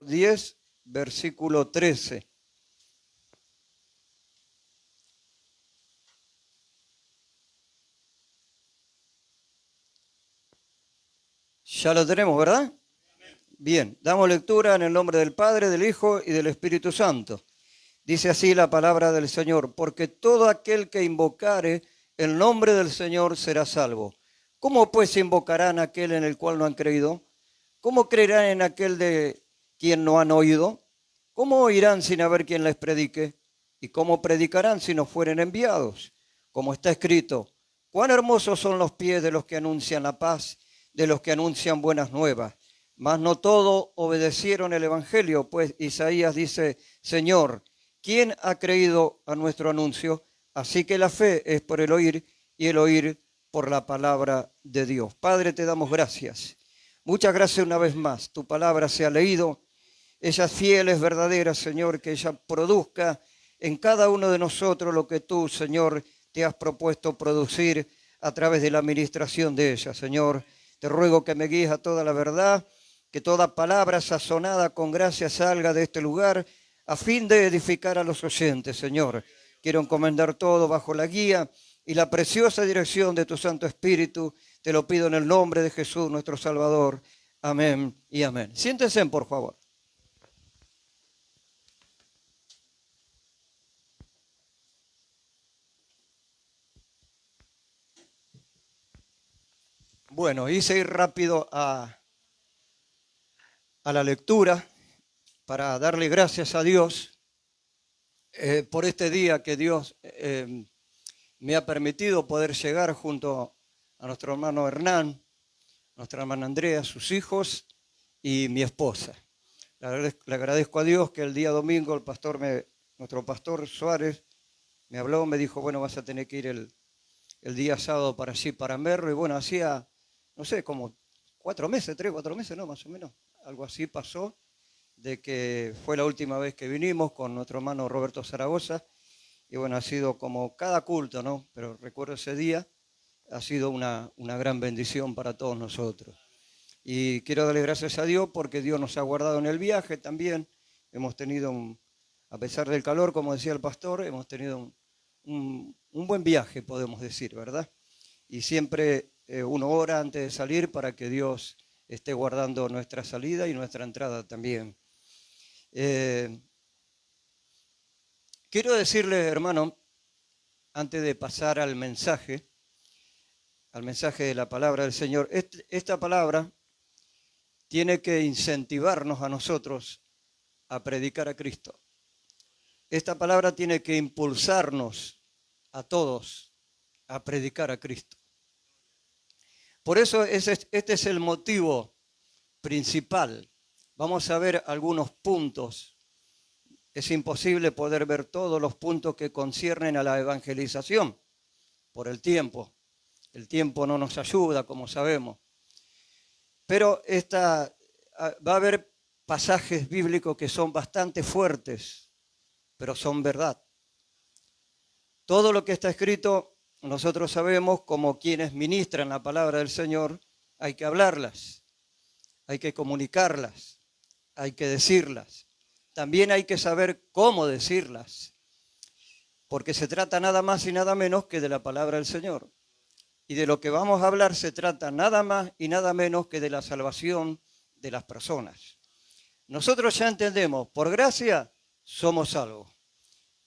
10, versículo 13. Ya lo tenemos, ¿verdad? Bien, damos lectura en el nombre del Padre, del Hijo y del Espíritu Santo. Dice así la palabra del Señor: porque todo aquel que invocare el nombre del Señor será salvo. ¿Cómo pues invocarán a aquel en el cual no han creído? ¿Cómo creerán en aquel de quien no han oído? ¿Cómo oirán sin haber quien les predique? ¿Y cómo predicarán si no fueren enviados? Como está escrito: cuán hermosos son los pies de los que anuncian la paz, de los que anuncian buenas nuevas. Mas no todos obedecieron el Evangelio, pues Isaías dice: Señor, ¿quién ha creído a nuestro anuncio? Así que la fe es por el oír y el oír por la palabra de Dios. Padre, te damos gracias. Muchas gracias una vez más. Tu palabra se ha leído. Ella es fiel, es verdadera, Señor, que ella produzca en cada uno de nosotros lo que tú, Señor, te has propuesto producir a través de la administración de ella. Señor, te ruego que me guíes a toda la verdad, que toda palabra sazonada con gracia salga de este lugar a fin de edificar a los oyentes, Señor. Quiero encomendar todo bajo la guía y la preciosa dirección de tu Santo Espíritu. Te lo pido en el nombre de Jesús, nuestro Salvador. Amén y amén. Siéntense, por favor. Bueno, hice ir rápido a la lectura para darle gracias a Dios por este día que Dios me ha permitido poder llegar junto a nuestro hermano Hernán, nuestra hermana Andrea, sus hijos y mi esposa. Le agradezco a Dios que el día domingo nuestro pastor Suárez me habló, me dijo, bueno, vas a tener que ir el día sábado para allí, para Merlo. Y bueno, hacía, no sé, como 4 meses, 3, 4 meses, no, más o menos. Algo así pasó, de que fue la última vez que vinimos con nuestro hermano Roberto Zaragoza. Y bueno, ha sido como cada culto, ¿no? Pero recuerdo ese día, ha sido una gran bendición para todos nosotros. Y quiero darle gracias a Dios porque Dios nos ha guardado en el viaje también. Hemos tenido, a pesar del calor, como decía el pastor, hemos tenido un buen viaje, podemos decir, ¿verdad? Y siempre uno ora antes de salir para que Dios esté guardando nuestra salida y nuestra entrada también. Quiero decirle, hermano, antes de pasar al mensaje de la palabra del Señor, esta palabra tiene que incentivarnos a nosotros a predicar a Cristo. Esta palabra tiene que impulsarnos a todos a predicar a Cristo. Por eso este es el motivo principal. Vamos a ver algunos puntos. Es imposible poder ver todos los puntos que conciernen a la evangelización por el tiempo. El tiempo no nos ayuda, como sabemos. Pero va a haber pasajes bíblicos que son bastante fuertes, pero son verdad. Todo lo que está escrito, nosotros sabemos, como quienes ministran la palabra del Señor, hay que hablarlas, hay que comunicarlas, hay que decirlas. También hay que saber cómo decirlas, porque se trata nada más y nada menos que de la palabra del Señor. Y de lo que vamos a hablar se trata nada más y nada menos que de la salvación de las personas. Nosotros ya entendemos, por gracia somos salvos,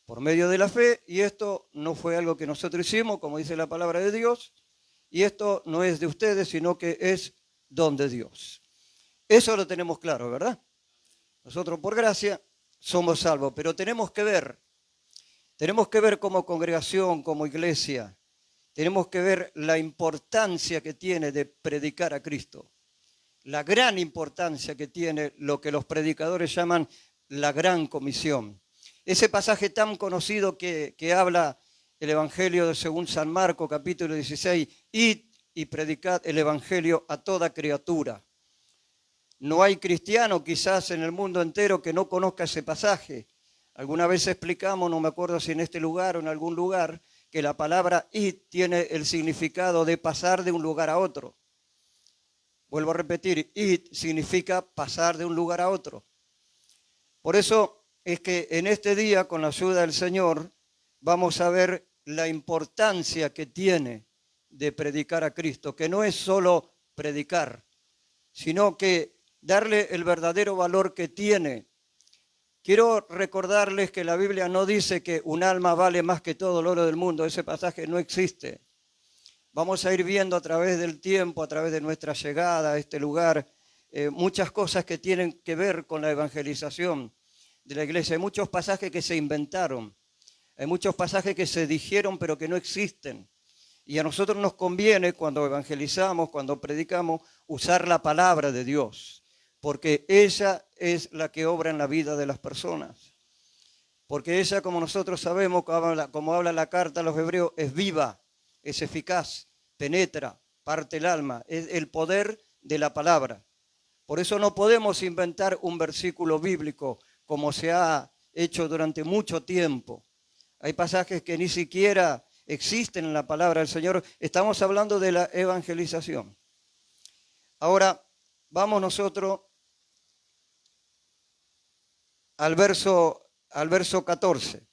por medio de la fe, y esto no fue algo que nosotros hicimos, como dice la palabra de Dios, y esto no es de ustedes, sino que es don de Dios. Eso lo tenemos claro, ¿verdad? Nosotros por gracia somos salvos, pero tenemos que ver como congregación, como iglesia, tenemos que ver la importancia que tiene de predicar a Cristo, la gran importancia que tiene lo que los predicadores llaman la gran comisión. Ese pasaje tan conocido que habla el Evangelio según San Marcos, capítulo 16, id y predicad el Evangelio a toda criatura. No hay cristiano quizás en el mundo entero que no conozca ese pasaje. Alguna vez explicamos, no me acuerdo si en este lugar o en algún lugar, que la palabra id tiene el significado de pasar de un lugar a otro. Vuelvo a repetir, id significa pasar de un lugar a otro. Por eso es que en este día, con la ayuda del Señor, vamos a ver la importancia que tiene de predicar a Cristo, que no es solo predicar, sino que darle el verdadero valor que tiene. Quiero recordarles que la Biblia no dice que un alma vale más que todo el oro del mundo. Ese pasaje no existe. Vamos a ir viendo a través del tiempo, a través de nuestra llegada a este lugar, muchas cosas que tienen que ver con la evangelización de la iglesia. Hay muchos pasajes que se inventaron, hay muchos pasajes que se dijeron pero que no existen. Y a nosotros nos conviene, cuando evangelizamos, cuando predicamos, usar la palabra de Dios, porque ella es la que obra en la vida de las personas. Porque ella, como nosotros sabemos, como habla la carta a los hebreos, es viva, es eficaz, penetra, parte el alma, es el poder de la palabra. Por eso no podemos inventar un versículo bíblico como se ha hecho durante mucho tiempo. Hay pasajes que ni siquiera existen en la palabra del Señor. Estamos hablando de la evangelización. Ahora vamos nosotros al verso 14.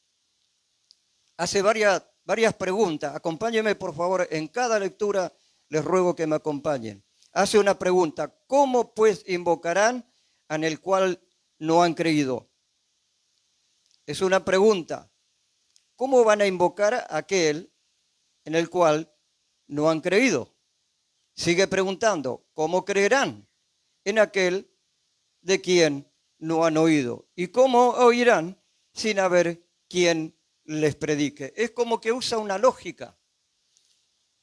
Hace varias preguntas. Acompáñenme, por favor, en cada lectura les ruego que me acompañen. Hace una pregunta: ¿cómo pues invocarán en el cual no han creído? Es una pregunta. ¿Cómo van a invocar a aquel en el cual no han creído? Sigue preguntando: ¿cómo creerán en aquel de quien no han oído? ¿Y cómo oirán sin haber quien les predique? Es como que usa una lógica.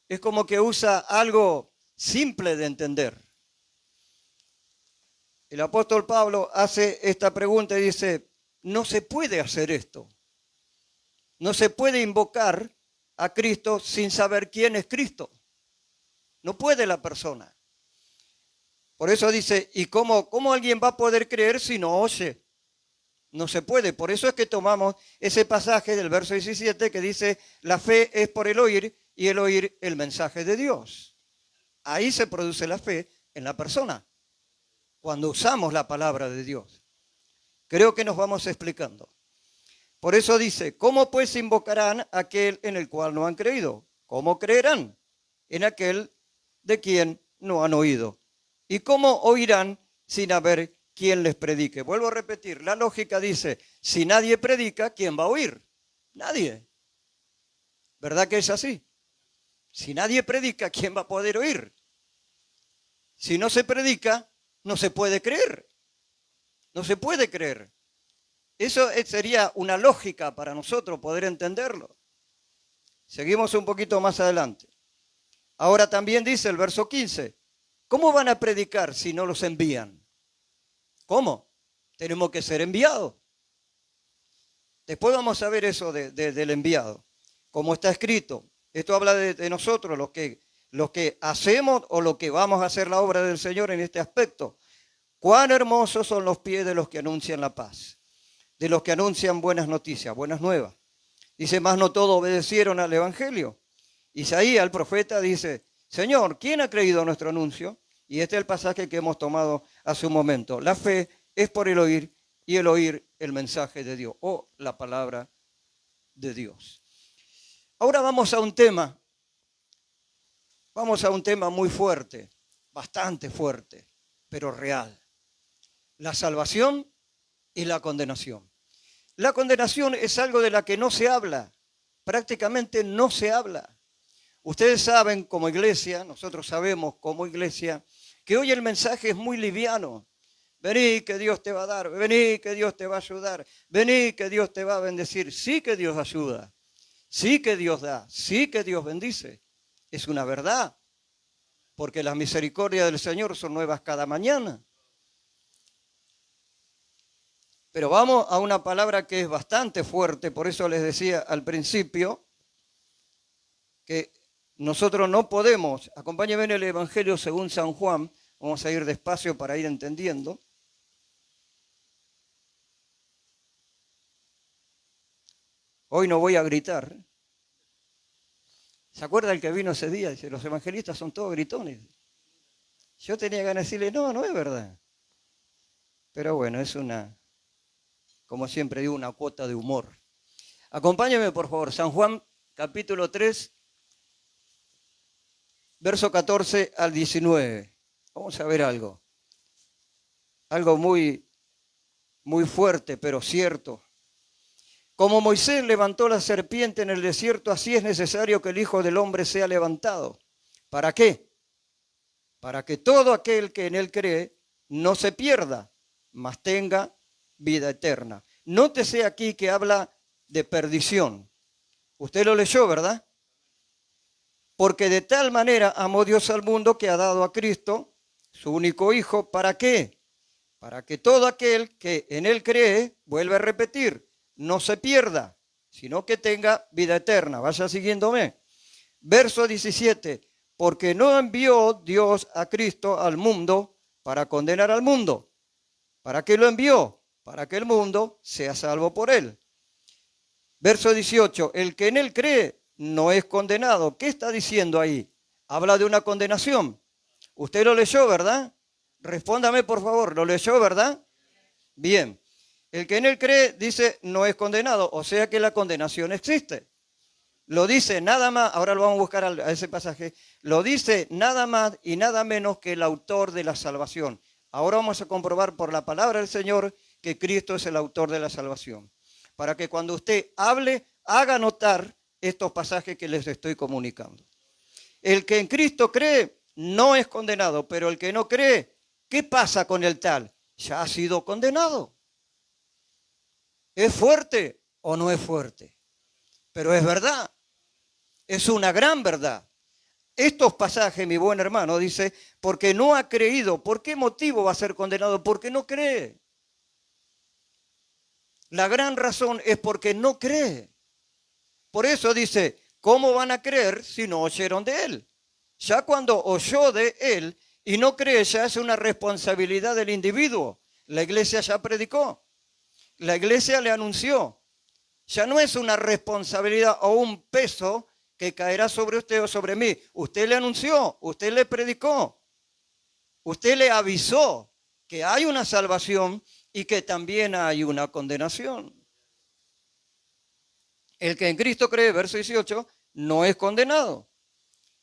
Es como que usa algo simple de entender. El apóstol Pablo hace esta pregunta y dice: no se puede hacer esto. No se puede invocar a Cristo sin saber quién es Cristo. No puede la persona. Por eso dice: ¿y cómo alguien va a poder creer si no oye? No se puede. Por eso es que tomamos ese pasaje del verso 17 que dice: la fe es por el oír y el oír el mensaje de Dios. Ahí se produce la fe en la persona, cuando usamos la palabra de Dios. Creo que nos vamos explicando. Por eso dice: ¿cómo pues invocarán a aquel en el cual no han creído? ¿Cómo creerán en aquel de quien no han oído? ¿Y cómo oirán sin haber quien les predique? Vuelvo a repetir, la lógica dice: si nadie predica, ¿quién va a oír? Nadie. ¿Verdad que es así? Si nadie predica, ¿quién va a poder oír? Si no se predica, no se puede creer. No se puede creer. Eso sería una lógica para nosotros poder entenderlo. Seguimos un poquito más adelante. Ahora también dice el verso 15: ¿cómo van a predicar si no los envían? ¿Cómo? Tenemos que ser enviados. Después vamos a ver eso del enviado. Como está escrito, esto habla de nosotros, los que hacemos o los que vamos a hacer la obra del Señor en este aspecto. Cuán hermosos son los pies de los que anuncian la paz, de los que anuncian buenas noticias, buenas nuevas. Dice: mas no todos obedecieron al evangelio. Isaías, el profeta, dice: Señor, ¿quién ha creído a nuestro anuncio? Y este es el pasaje que hemos tomado hace un momento. La fe es por el oír y el oír el mensaje de Dios o la palabra de Dios. Ahora vamos a un tema muy fuerte, bastante fuerte, pero real. La salvación y la condenación. La condenación es algo de la que no se habla, prácticamente no se habla. Ustedes saben como iglesia, nosotros sabemos como iglesia, que hoy el mensaje es muy liviano. Vení que Dios te va a dar, vení que Dios te va a ayudar, vení que Dios te va a bendecir. Sí que Dios ayuda, sí que Dios da, sí que Dios bendice. Es una verdad, porque las misericordias del Señor son nuevas cada mañana. Pero vamos a una palabra que es bastante fuerte, por eso les decía al principio que nosotros no podemos. Acompáñenme en el Evangelio según San Juan, vamos a ir despacio para ir entendiendo. Hoy no voy a gritar. ¿Se acuerda el que vino ese día? Dice: los evangelistas son todos gritones. Yo tenía ganas de decirle: no, no es verdad. Pero bueno, es una como siempre digo, una cuota de humor. Acompáñame, por favor, San Juan, capítulo 3, verso 14 al 19. Vamos a ver algo. Algo muy, muy fuerte, pero cierto. Como Moisés levantó la serpiente en el desierto, así es necesario que el Hijo del Hombre sea levantado. ¿Para qué? Para que todo aquel que en él cree no se pierda, mas tenga vida eterna. Nótese aquí que habla de perdición. Usted lo leyó, ¿verdad? Porque de tal manera amó Dios al mundo que ha dado a Cristo, su único Hijo. ¿Para qué? Para que todo aquel que en él cree, vuelve a repetir, no se pierda, sino que tenga vida eterna. Vaya siguiéndome. Verso 17. Porque no envió Dios a Cristo al mundo para condenar al mundo. ¿Para qué lo envió? Para que el mundo sea salvo por él. Verso 18. El que en él cree no es condenado. ¿Qué está diciendo ahí? Habla de una condenación. Usted lo leyó, ¿verdad? Respóndame, por favor. ¿Lo leyó, verdad? Bien. El que en él cree, dice, no es condenado. O sea que la condenación existe. Lo dice nada más, ahora lo vamos a buscar a ese pasaje, lo dice nada más y nada menos que el autor de la salvación. Ahora vamos a comprobar por la palabra del Señor que Cristo es el autor de la salvación. Para que cuando usted hable, haga notar estos pasajes que les estoy comunicando. El que en Cristo cree no es condenado, pero el que no cree, ¿qué pasa con el tal? Ya ha sido condenado. ¿Es fuerte o no es fuerte? Pero es verdad. Es una gran verdad. Estos pasajes, mi buen hermano, dice, porque no ha creído. ¿Por qué motivo va a ser condenado? Porque no cree. La gran razón es porque no cree. Por eso dice, ¿cómo van a creer si no oyeron de él? Ya cuando oyó de él y no cree, ya es una responsabilidad del individuo. La iglesia ya predicó. La iglesia le anunció. Ya no es una responsabilidad o un peso que caerá sobre usted o sobre mí. Usted le anunció, usted le predicó, usted le avisó que hay una salvación y que también hay una condenación. El que en Cristo cree, verso 18, no es condenado.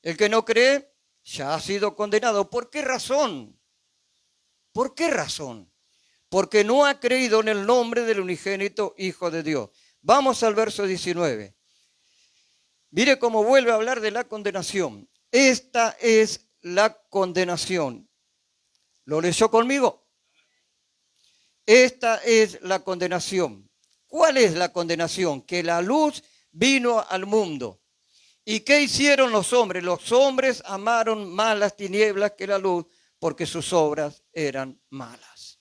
El que no cree ya ha sido condenado. ¿Por qué razón? ¿Por qué razón? Porque no ha creído en el nombre del unigénito Hijo de Dios. Vamos al verso 19. Mire cómo vuelve a hablar de la condenación. Esta es la condenación. ¿Lo leyó conmigo? Esta es la condenación. ¿Cuál es la condenación? Que la luz vino al mundo. ¿Y qué hicieron los hombres? Los hombres amaron más las tinieblas que la luz porque sus obras eran malas.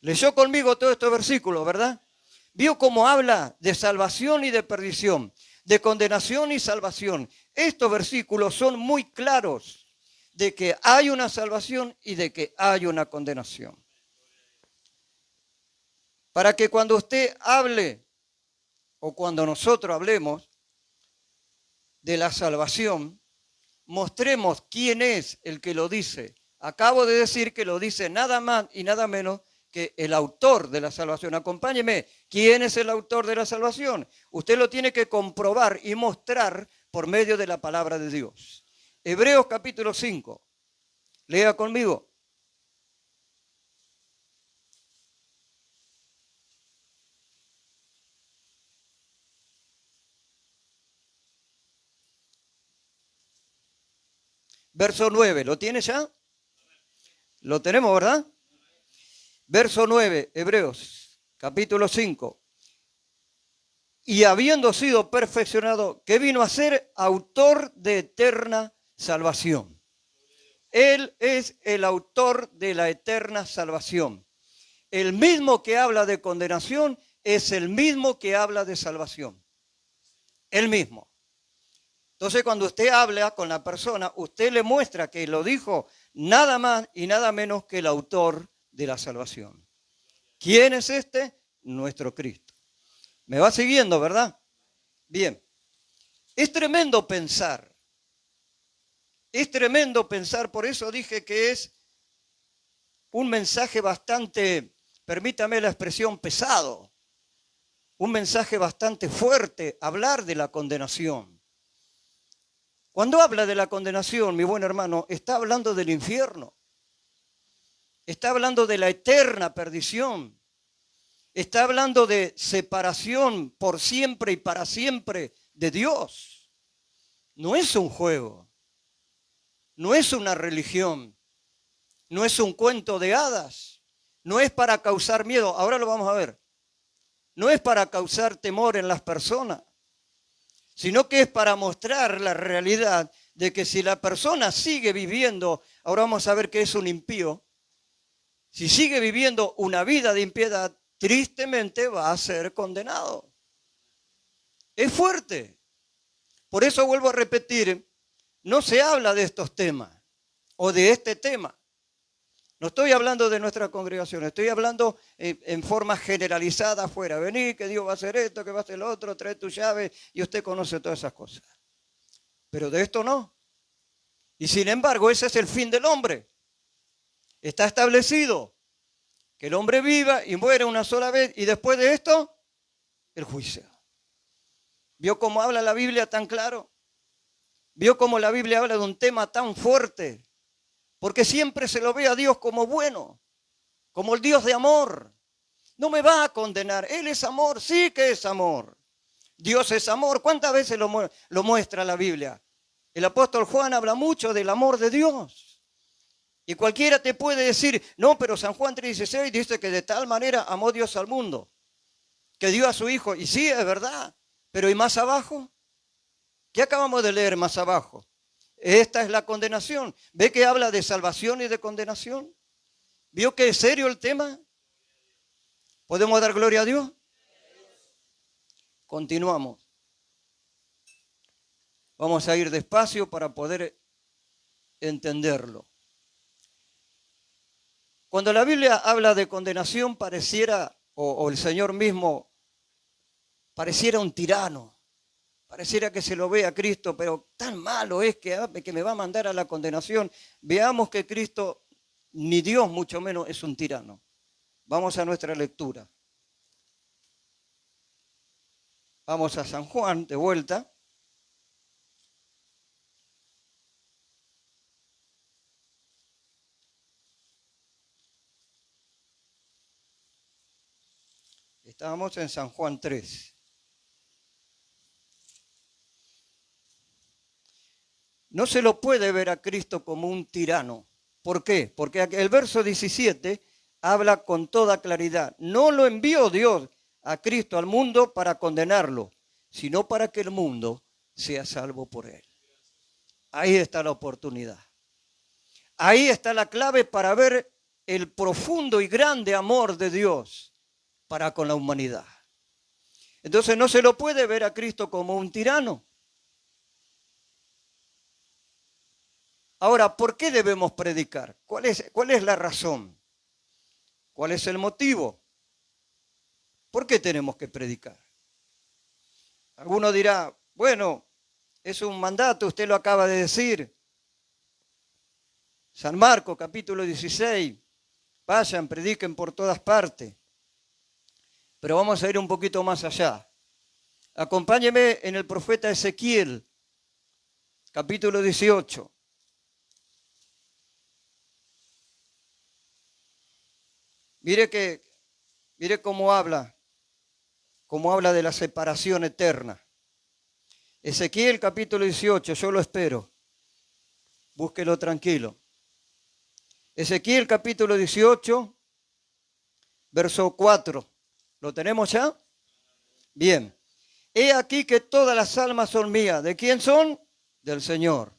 Leyó conmigo todos estos versículos, ¿verdad? Vio cómo habla de salvación y de perdición, de condenación y salvación. Estos versículos son muy claros de que hay una salvación y de que hay una condenación. Para que cuando usted hable o cuando nosotros hablemos de la salvación, mostremos quién es el que lo dice. Acabo de decir que lo dice nada más y nada menos que el autor de la salvación. Acompáñeme, ¿quién es el autor de la salvación? Usted lo tiene que comprobar y mostrar por medio de la palabra de Dios. Hebreos capítulo 5. Lea conmigo. Verso 9, ¿lo tiene ya? Lo tenemos, ¿verdad? Verso 9, Hebreos, capítulo 5. Y habiendo sido perfeccionado, ¿qué vino a ser? Autor de eterna salvación. Él es el autor de la eterna salvación. El mismo que habla de condenación es el mismo que habla de salvación. El mismo. Entonces, cuando usted habla con la persona, usted le muestra que lo dijo nada más y nada menos que el autor de la salvación. ¿Quién es este? Nuestro Cristo. ¿Me va siguiendo, verdad? Bien. Es tremendo pensar. Es tremendo pensar, por eso dije que es un mensaje bastante, permítame la expresión, pesado. un mensaje bastante fuerte, hablar de la condenación. Cuando habla de la condenación, mi buen hermano, está hablando del infierno. Está hablando de la eterna perdición. Está hablando de separación por siempre y para siempre de Dios. No es un juego. No es una religión. No es un cuento de hadas. No es para causar miedo. Ahora lo vamos a ver. No es para causar temor en las personas, sino que es para mostrar la realidad de que si la persona sigue viviendo, ahora vamos a ver que es un impío, si sigue viviendo una vida de impiedad, tristemente va a ser condenado. Es fuerte. Por eso vuelvo a repetir, no se habla de estos temas o de este tema. No estoy hablando de nuestra congregación, estoy hablando en forma generalizada afuera. Vení, que Dios va a hacer esto, que va a hacer lo otro, trae tu llave y usted conoce todas esas cosas. Pero de esto no. Y sin embargo, ese es el fin del hombre. Está establecido que el hombre viva y muera una sola vez y después de esto, el juicio. ¿Vio cómo habla la Biblia tan claro? ¿Vio cómo la Biblia habla de un tema tan fuerte? Porque siempre se lo ve a Dios como bueno, como el Dios de amor. No me va a condenar. Él es amor, sí que es amor. Dios es amor. ¿Cuántas veces lo muestra la Biblia? El apóstol Juan habla mucho del amor de Dios. Y cualquiera te puede decir, no, pero San Juan 3:16 dice que de tal manera amó Dios al mundo, que dio a su Hijo. Y sí, es verdad. Pero ¿y más abajo? ¿Qué acabamos de leer más abajo? Esta es la condenación. ¿Ve que habla de salvación y de condenación? ¿Vio que es serio el tema? ¿Podemos dar gloria a Dios? Continuamos. Vamos a ir despacio para poder entenderlo. Cuando la Biblia habla de condenación pareciera, o el Señor mismo, pareciera un tirano. Pareciera que se lo ve a Cristo, pero tan malo es que me va a mandar a la condenación. Veamos que Cristo, ni Dios mucho menos, es un tirano. Vamos a nuestra lectura. Vamos a San Juan, de vuelta. Estábamos en San Juan 3. No se lo puede ver a Cristo como un tirano. ¿Por qué? Porque el verso 17 habla con toda claridad. No lo envió Dios a Cristo al mundo para condenarlo, sino para que el mundo sea salvo por él. Ahí está la oportunidad. Ahí está la clave para ver el profundo y grande amor de Dios para con la humanidad. Entonces no se lo puede ver a Cristo como un tirano. Ahora, ¿por qué debemos predicar? ¿Cuál es la razón? ¿Cuál es el motivo? ¿Por qué tenemos que predicar? Alguno dirá, bueno, es un mandato, usted lo acaba de decir. San Marcos, capítulo 16, vayan, prediquen por todas partes. Pero vamos a ir un poquito más allá. Acompáñeme en el profeta Ezequiel, capítulo 18. Mire cómo habla de la separación eterna. Ezequiel capítulo 18, yo lo espero. Búsquelo tranquilo. Ezequiel capítulo 18, verso 4. ¿Lo tenemos ya? Bien. He aquí que todas las almas son mías. ¿De quién son? Del Señor.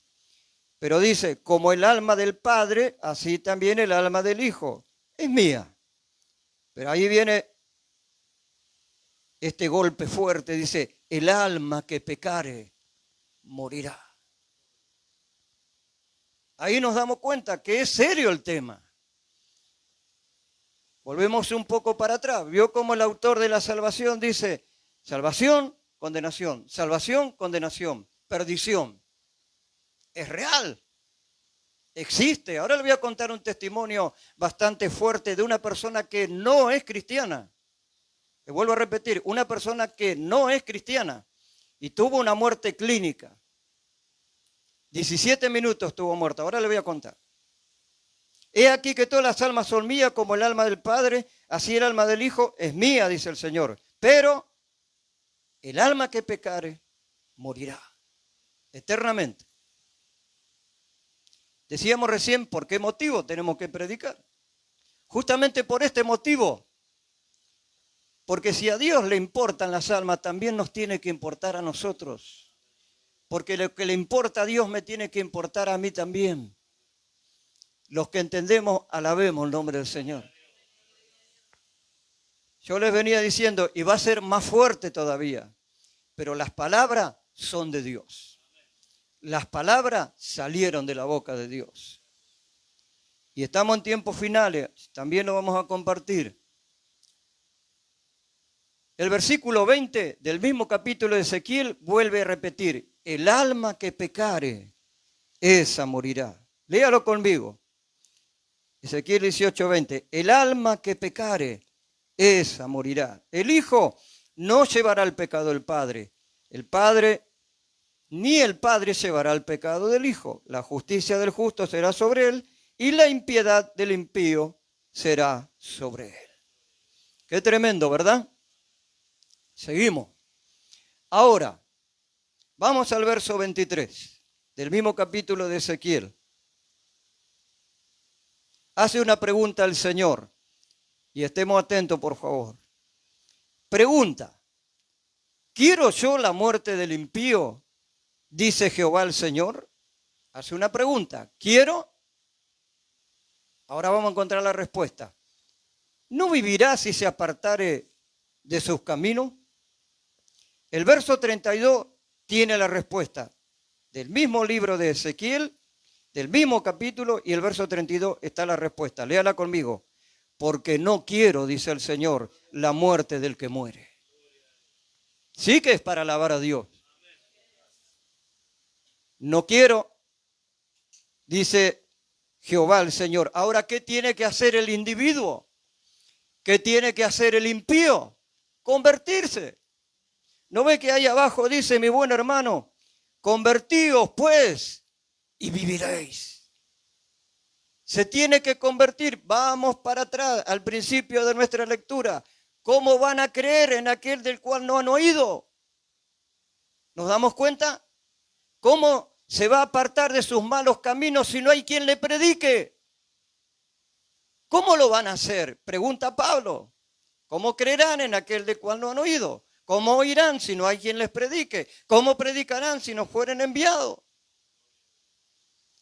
Pero dice, como el alma del Padre, así también el alma del Hijo. Es mía. Pero ahí viene este golpe fuerte, dice, el alma que pecare morirá. Ahí nos damos cuenta que es serio el tema. Volvemos un poco para atrás. Vio cómo el autor de la salvación dice, salvación, condenación, salvación, condenación, perdición. Es real. Existe. Ahora le voy a contar un testimonio bastante fuerte de una persona que no es cristiana. Le vuelvo a repetir, una persona que no es cristiana y tuvo una muerte clínica. 17 minutos estuvo muerta, ahora le voy a contar. He aquí que todas las almas son mías como el alma del Padre, así el alma del Hijo es mía, dice el Señor. Pero el alma que pecare morirá eternamente. Decíamos recién, ¿por qué motivo tenemos que predicar? Justamente por este motivo. Porque si a Dios le importan las almas, también nos tiene que importar a nosotros. Porque lo que le importa a Dios me tiene que importar a mí también. Los que entendemos, alabemos el nombre del Señor. Yo les venía diciendo, y va a ser más fuerte todavía, pero las palabras son de Dios. Las palabras salieron de la boca de Dios. Y estamos en tiempos finales, también lo vamos a compartir. El versículo 20 del mismo capítulo de Ezequiel vuelve a repetir, el alma que pecare, esa morirá. Léalo conmigo. Ezequiel 18:20, el alma que pecare, esa morirá. El Hijo no llevará el pecado del Padre. El Padre, ni el Padre llevará el pecado del Hijo. La justicia del justo será sobre él y la impiedad del impío será sobre él. Qué tremendo, ¿verdad? Seguimos. Ahora, vamos al verso 23 del mismo capítulo de Ezequiel. Hace una pregunta al Señor, y estemos atentos, por favor. Pregunta, ¿quiero yo la muerte del impío? Dice Jehová el Señor. Hace una pregunta, ¿quiero? Ahora vamos a encontrar la respuesta. ¿No vivirá si se apartare de sus caminos? El verso 32 tiene la respuesta del mismo libro de Ezequiel, del mismo capítulo, y el verso 32 está la respuesta. Léala conmigo. Porque no quiero, dice el Señor, la muerte del que muere. Sí que es para alabar a Dios. No quiero, dice Jehová el Señor. Ahora, ¿qué tiene que hacer el individuo? ¿Qué tiene que hacer el impío? Convertirse. ¿No ve que ahí abajo dice, mi buen hermano, convertíos pues y viviréis? Se tiene que convertir. Vamos para atrás al principio de nuestra lectura. ¿Cómo van a creer en aquel del cual no han oído? ¿Nos damos cuenta? ¿Cómo se va a apartar de sus malos caminos si no hay quien le predique? ¿Cómo lo van a hacer? Pregunta Pablo. ¿Cómo creerán en aquel del cual no han oído? ¿Cómo oirán si no hay quien les predique? ¿Cómo predicarán si no fueren enviados?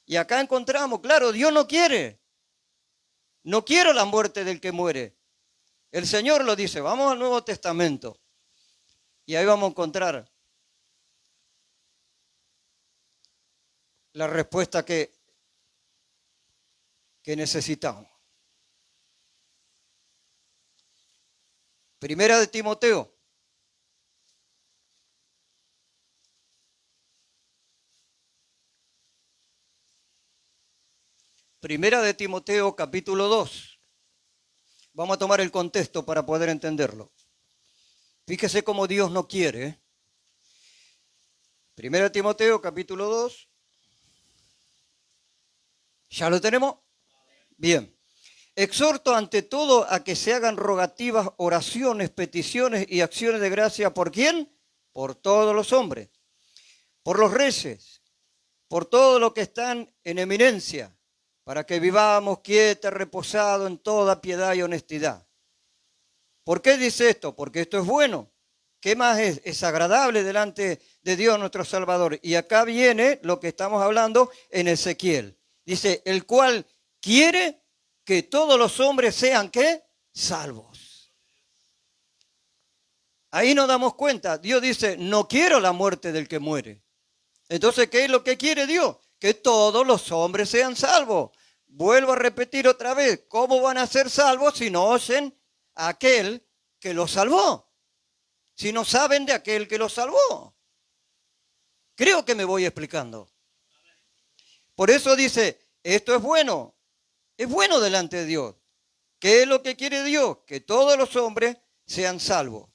Y acá encontramos, claro, Dios no quiere. No quiero la muerte del que muere. El Señor lo dice. Vamos al Nuevo Testamento. Y ahí vamos a encontrar la respuesta que necesitamos. Primera de Timoteo. Primera de Timoteo, capítulo 2. Vamos a tomar el contexto para poder entenderlo. Fíjese cómo Dios no quiere. Primera de Timoteo, capítulo 2. ¿Ya lo tenemos? Bien. Exhorto ante todo a que se hagan rogativas, oraciones, peticiones y acciones de gracia. ¿Por quién? Por todos los hombres. Por los reyes. Por todos los que están en eminencia. Para que vivamos quietos, reposados en toda piedad y honestidad. ¿Por qué dice esto? Porque esto es bueno. ¿Qué más es? Es agradable delante de Dios nuestro Salvador. Y acá viene lo que estamos hablando en Ezequiel. Dice, el cual quiere que todos los hombres sean, ¿qué? Salvos. Ahí nos damos cuenta. Dios dice, no quiero la muerte del que muere. Entonces, ¿qué es lo que quiere Dios? Que todos los hombres sean salvos. Vuelvo a repetir otra vez, ¿cómo van a ser salvos si no oyen a aquel que los salvó? Si no saben de aquel que los salvó. Creo que me voy explicando. Por eso dice, esto es bueno delante de Dios. ¿Qué es lo que quiere Dios? Que todos los hombres sean salvos.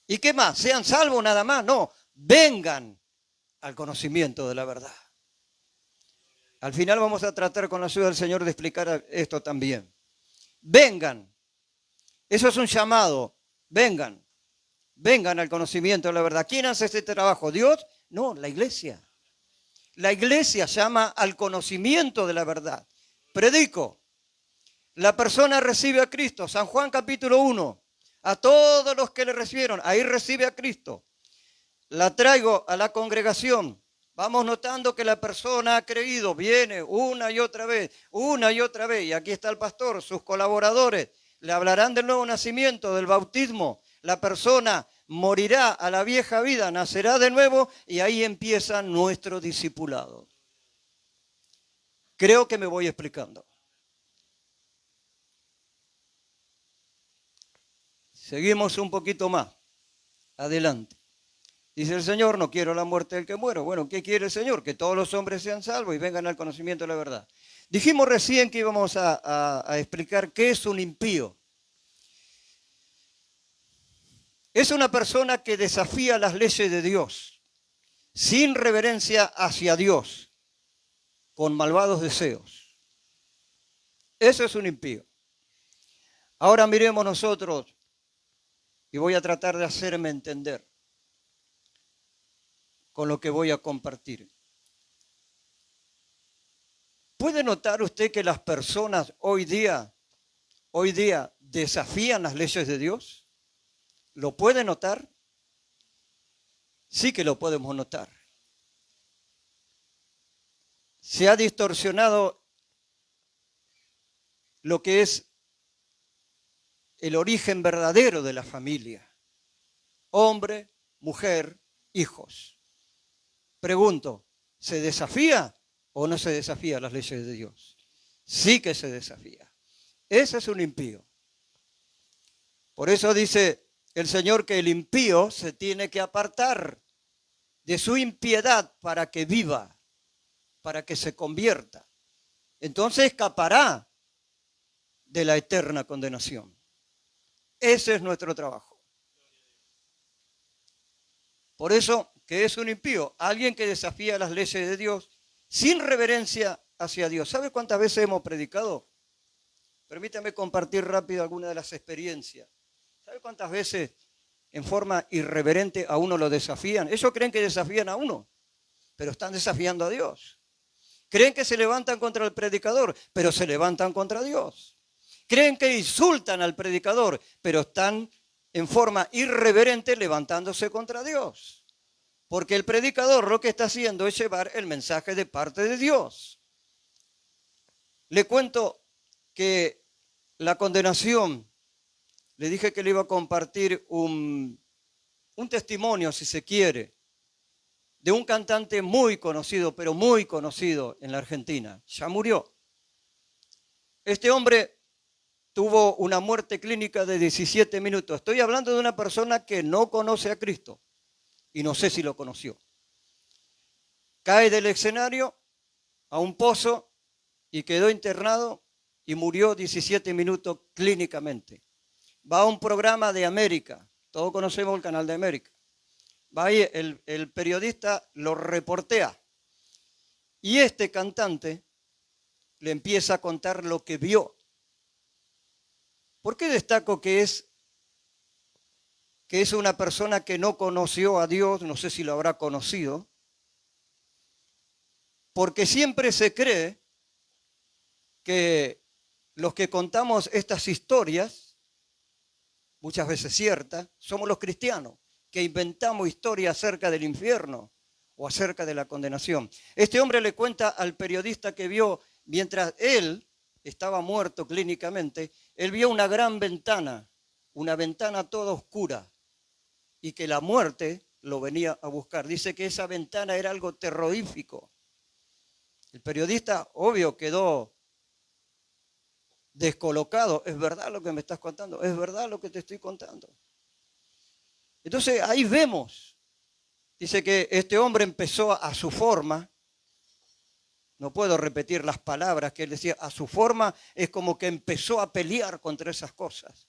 ¿Y qué más? ¿Sean salvos nada más? No, vengan al conocimiento de la verdad. Al final vamos a tratar con la ayuda del Señor de explicar esto también. Vengan. Eso es un llamado. Vengan. Vengan al conocimiento de la verdad. ¿Quién hace este trabajo? ¿Dios? No, la iglesia. La iglesia llama al conocimiento de la verdad. Predico. La persona recibe a Cristo. San Juan capítulo 1. A todos los que le recibieron, ahí recibe a Cristo. La traigo a la congregación. Vamos notando que la persona ha creído, viene una y otra vez, y aquí está el pastor, sus colaboradores, le hablarán del nuevo nacimiento, del bautismo. La persona morirá a la vieja vida, nacerá de nuevo y ahí empieza nuestro discipulado. Creo que me voy explicando. Seguimos un poquito más. Adelante. Dice el Señor, no quiero la muerte del que muero. Bueno, ¿qué quiere el Señor? Que todos los hombres sean salvos y vengan al conocimiento de la verdad. Dijimos recién que íbamos a explicar qué es un impío. Es una persona que desafía las leyes de Dios, sin reverencia hacia Dios, con malvados deseos. Eso es un impío. Ahora miremos nosotros, y voy a tratar de hacerme entender con lo que voy a compartir. ¿Puede notar usted que las personas hoy día desafían las leyes de Dios? ¿Lo puede notar? Sí que lo podemos notar. Se ha distorsionado lo que es el origen verdadero de la familia. Hombre, mujer, hijos. Pregunto, ¿se desafía o no se desafía las leyes de Dios? Sí que se desafía. Ese es un impío. Por eso dice el Señor que el impío se tiene que apartar de su impiedad para que viva, para que se convierta. Entonces escapará de la eterna condenación. Ese es nuestro trabajo. Por eso, ¿qué es un impío? Alguien que desafía las leyes de Dios sin reverencia hacia Dios. ¿Sabe cuántas veces hemos predicado? Permítame compartir rápido algunas de las experiencias. ¿Sabe cuántas veces en forma irreverente a uno lo desafían? Ellos creen que desafían a uno, pero están desafiando a Dios. Creen que se levantan contra el predicador, pero se levantan contra Dios. Creen que insultan al predicador, pero están en forma irreverente levantándose contra Dios. Porque el predicador lo que está haciendo es llevar el mensaje de parte de Dios. Le cuento que la condenación, le dije que le iba a compartir un testimonio, si se quiere, de un cantante muy conocido, pero muy conocido en la Argentina. Ya murió. Este hombre tuvo una muerte clínica de 17 minutos. Estoy hablando de una persona que no conoce a Cristo y no sé si lo conoció. Cae del escenario a un pozo y quedó internado y murió 17 minutos clínicamente. Va a un programa de América, todos conocemos el canal de América. Va ahí, el periodista lo reportea y este cantante le empieza a contar lo que vio. ¿Por qué destaco que es una persona que no conoció a Dios? No sé si lo habrá conocido. Porque siempre se cree que los que contamos estas historias, muchas veces ciertas, somos los cristianos, que inventamos historias acerca del infierno o acerca de la condenación. Este hombre le cuenta al periodista que vio, mientras él estaba muerto clínicamente, él vio una gran ventana, una ventana toda oscura, y que la muerte lo venía a buscar. Dice que esa ventana era algo terrorífico. El periodista, obvio, quedó descolocado. ¿Es verdad lo que me estás contando? ¿Es verdad lo que te estoy contando? Entonces ahí vemos. Dice que este hombre empezó a su forma. No puedo repetir las palabras que él decía. A su forma es como que empezó a pelear contra esas cosas.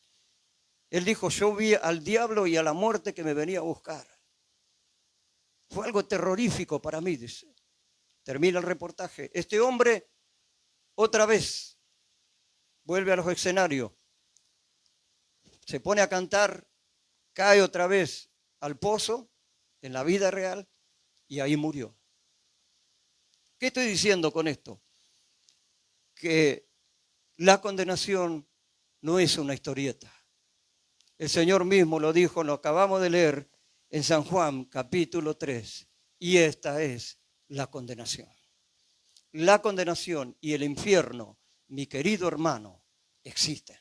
Él dijo, yo vi al diablo y a la muerte que me venía a buscar. Fue algo terrorífico para mí, dice. Termina el reportaje. Este hombre otra vez vuelve a los escenarios, se pone a cantar, cae otra vez al pozo en la vida real y ahí murió. ¿Qué estoy diciendo con esto? Que la condenación no es una historieta. El Señor mismo lo dijo, lo acabamos de leer en San Juan capítulo 3, y esta es la condenación. La condenación y el infierno, mi querido hermano, existen.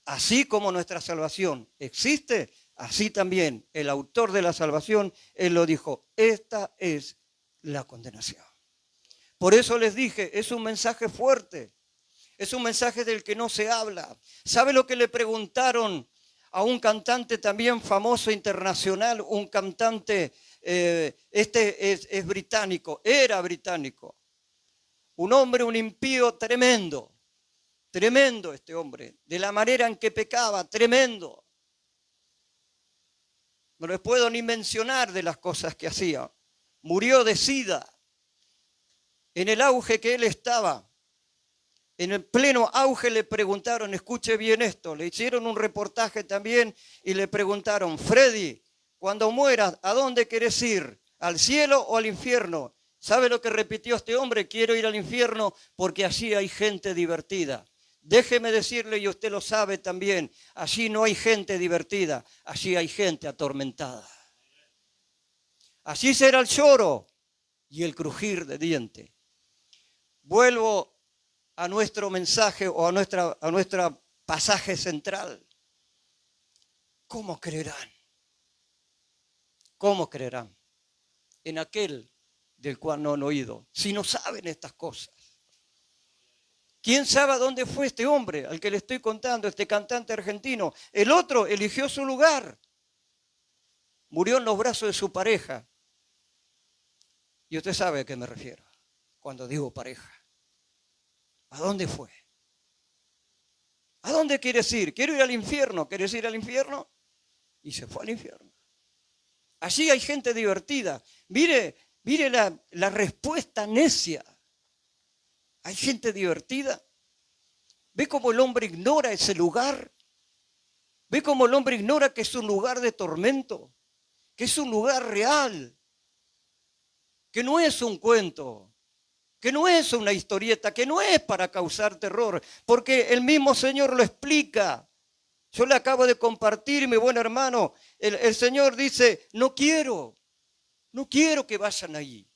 Así como nuestra salvación existe, así también el autor de la salvación, él lo dijo, esta es la condenación. Por eso les dije, es un mensaje fuerte, es un mensaje del que no se habla. ¿Sabe lo que le preguntaron a un cantante también famoso internacional? Un cantante, es británico, era británico. Un hombre, un impío tremendo, tremendo este hombre, de la manera en que pecaba, tremendo. No les puedo ni mencionar de las cosas que hacía. Murió de sida. En el auge que él estaba, en el pleno auge le preguntaron, escuche bien esto, le hicieron un reportaje también y le preguntaron, Freddy, cuando mueras, ¿a dónde querés ir? ¿Al cielo o al infierno? ¿Sabe lo que repitió este hombre? Quiero ir al infierno porque allí hay gente divertida. Déjeme decirle, y usted lo sabe también, allí no hay gente divertida, allí hay gente atormentada. Allí será el lloro y el crujir de dientes. Vuelvo a nuestro mensaje o a nuestra pasaje central. ¿Cómo creerán? ¿Cómo creerán en aquel del cual no han oído, si no saben estas cosas? ¿Quién sabe a dónde fue este hombre al que le estoy contando, este cantante argentino? El otro eligió su lugar. Murió en los brazos de su pareja. Y usted sabe a qué me refiero cuando digo pareja. ¿A dónde fue? ¿A dónde quieres ir? Quiero ir al infierno. ¿Quieres ir al infierno? Y se fue al infierno. Allí hay gente divertida. Mire la respuesta necia. Hay gente divertida. ¿Ve cómo el hombre ignora ese lugar? ¿Ve cómo el hombre ignora que es un lugar de tormento? Que es un lugar real. Que no es un cuento. Que no es una historieta, que no es para causar terror, porque el mismo Señor lo explica. Yo le acabo de compartir, mi buen hermano, el Señor dice, no quiero que vayan allí.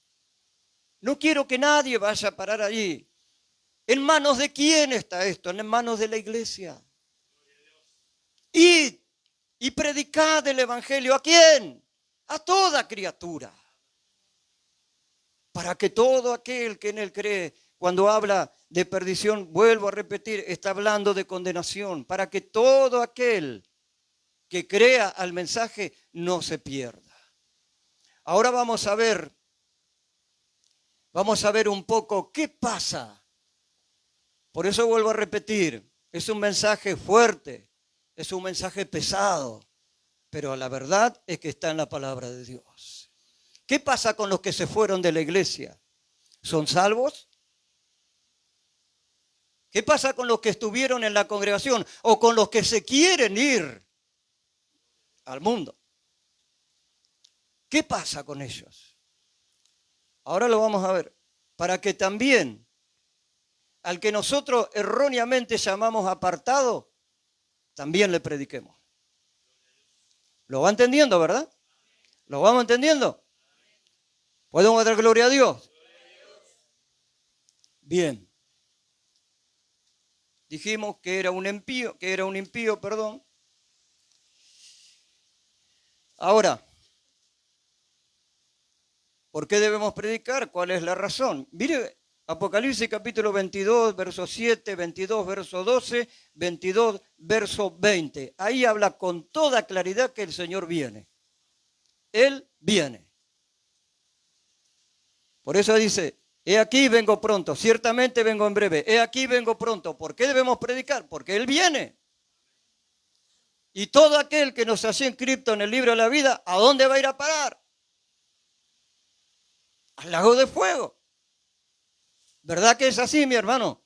No quiero que nadie vaya a parar allí. ¿En manos de quién está esto? En manos de la iglesia. Y predicad el evangelio. ¿A quién? A toda criatura. Para que todo aquel que en él cree, cuando habla de perdición, vuelvo a repetir, está hablando de condenación. Para que todo aquel que crea al mensaje no se pierda. Ahora vamos a ver un poco qué pasa. Por eso vuelvo a repetir, es un mensaje fuerte, es un mensaje pesado, pero la verdad es que está en la palabra de Dios. ¿Qué pasa con los que se fueron de la iglesia? ¿Son salvos? ¿Qué pasa con los que estuvieron en la congregación o con los que se quieren ir al mundo? ¿Qué pasa con ellos? Ahora lo vamos a ver. Para que también al que nosotros erróneamente llamamos apartado, también le prediquemos. ¿Lo va entendiendo, verdad? ¿Lo vamos entendiendo? ¿Podemos dar gloria a Dios? Bien. Dijimos que era un impío, perdón. Ahora, ¿por qué debemos predicar? ¿Cuál es la razón? Mire, Apocalipsis capítulo 22, verso 7, 22, verso 12, 22, verso 20. Ahí habla con toda claridad que el Señor viene. Él viene. Por eso dice, he aquí vengo pronto, ciertamente vengo en breve, he aquí vengo pronto. ¿Por qué debemos predicar? Porque Él viene. Y todo aquel que nos haya inscrito en el libro de la vida, ¿a dónde va a ir a parar? Al lago de fuego. ¿Verdad que es así, mi hermano?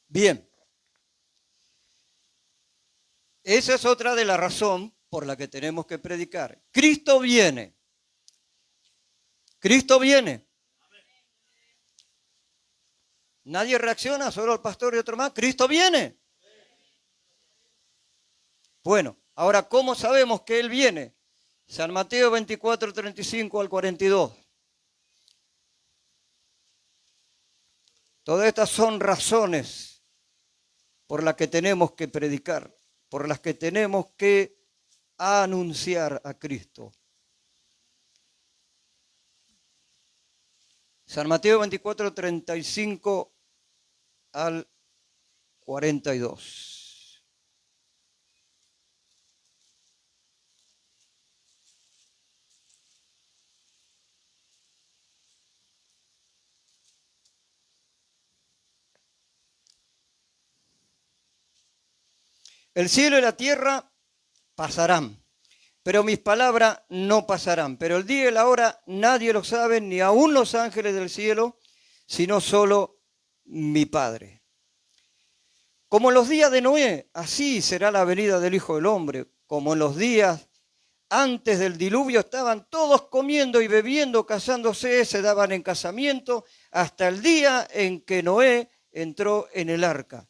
Bien. Esa es otra de la razón por la que tenemos que predicar. Cristo viene. Cristo viene. Nadie reacciona, solo el pastor y otro más. Cristo viene. Bueno, ahora, ¿cómo sabemos que Él viene? San Mateo 24, 35 al 42. Todas estas son razones por las que tenemos que predicar, por las que tenemos que anunciar a Cristo. San Mateo 24, 35 al 42. El cielo y la tierra pasarán, pero mis palabras no pasarán. Pero el día y la hora nadie lo sabe, ni aun los ángeles del cielo, sino solo mi Padre. Como en los días de Noé, así será la venida del Hijo del Hombre. Como en los días antes del diluvio estaban todos comiendo y bebiendo, casándose, se daban en casamiento, hasta el día en que Noé entró en el arca.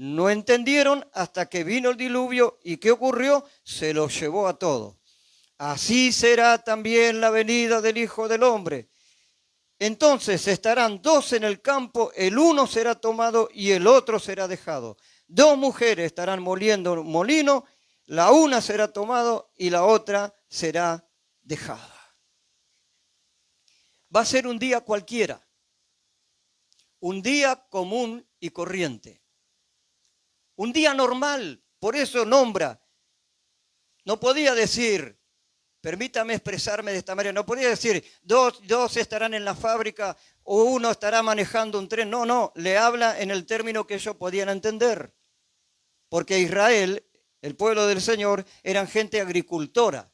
No entendieron hasta que vino el diluvio y ¿qué ocurrió? Se los llevó a todos. Así será también la venida del Hijo del Hombre. Entonces estarán dos en el campo, el uno será tomado y el otro será dejado. Dos mujeres estarán moliendo un molino, la una será tomada y la otra será dejada. Va a ser un día cualquiera, un día común y corriente. Un día normal, por eso nombra. No podía decir, permítame expresarme de esta manera, no podía decir, dos estarán en la fábrica o uno estará manejando un tren. No, le habla en el término que ellos podían entender. Porque Israel, el pueblo del Señor, eran gente agricultora.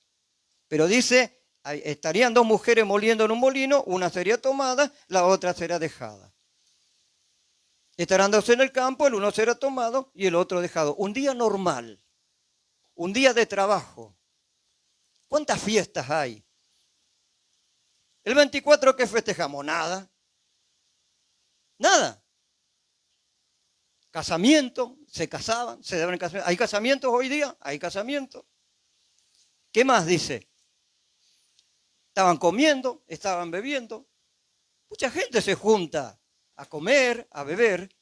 Pero dice, estarían dos mujeres moliendo en un molino, una sería tomada, la otra será dejada. Estarán dos en el campo, el uno será tomado y el otro dejado. Un día normal, un día de trabajo. ¿Cuántas fiestas hay? El 24, ¿qué festejamos? Nada. Nada. Casamiento, se casaban, se daban en casamiento. ¿Hay casamientos hoy día? Hay casamientos. ¿Qué más dice? Estaban comiendo, estaban bebiendo. Mucha gente se junta a comer, a beber.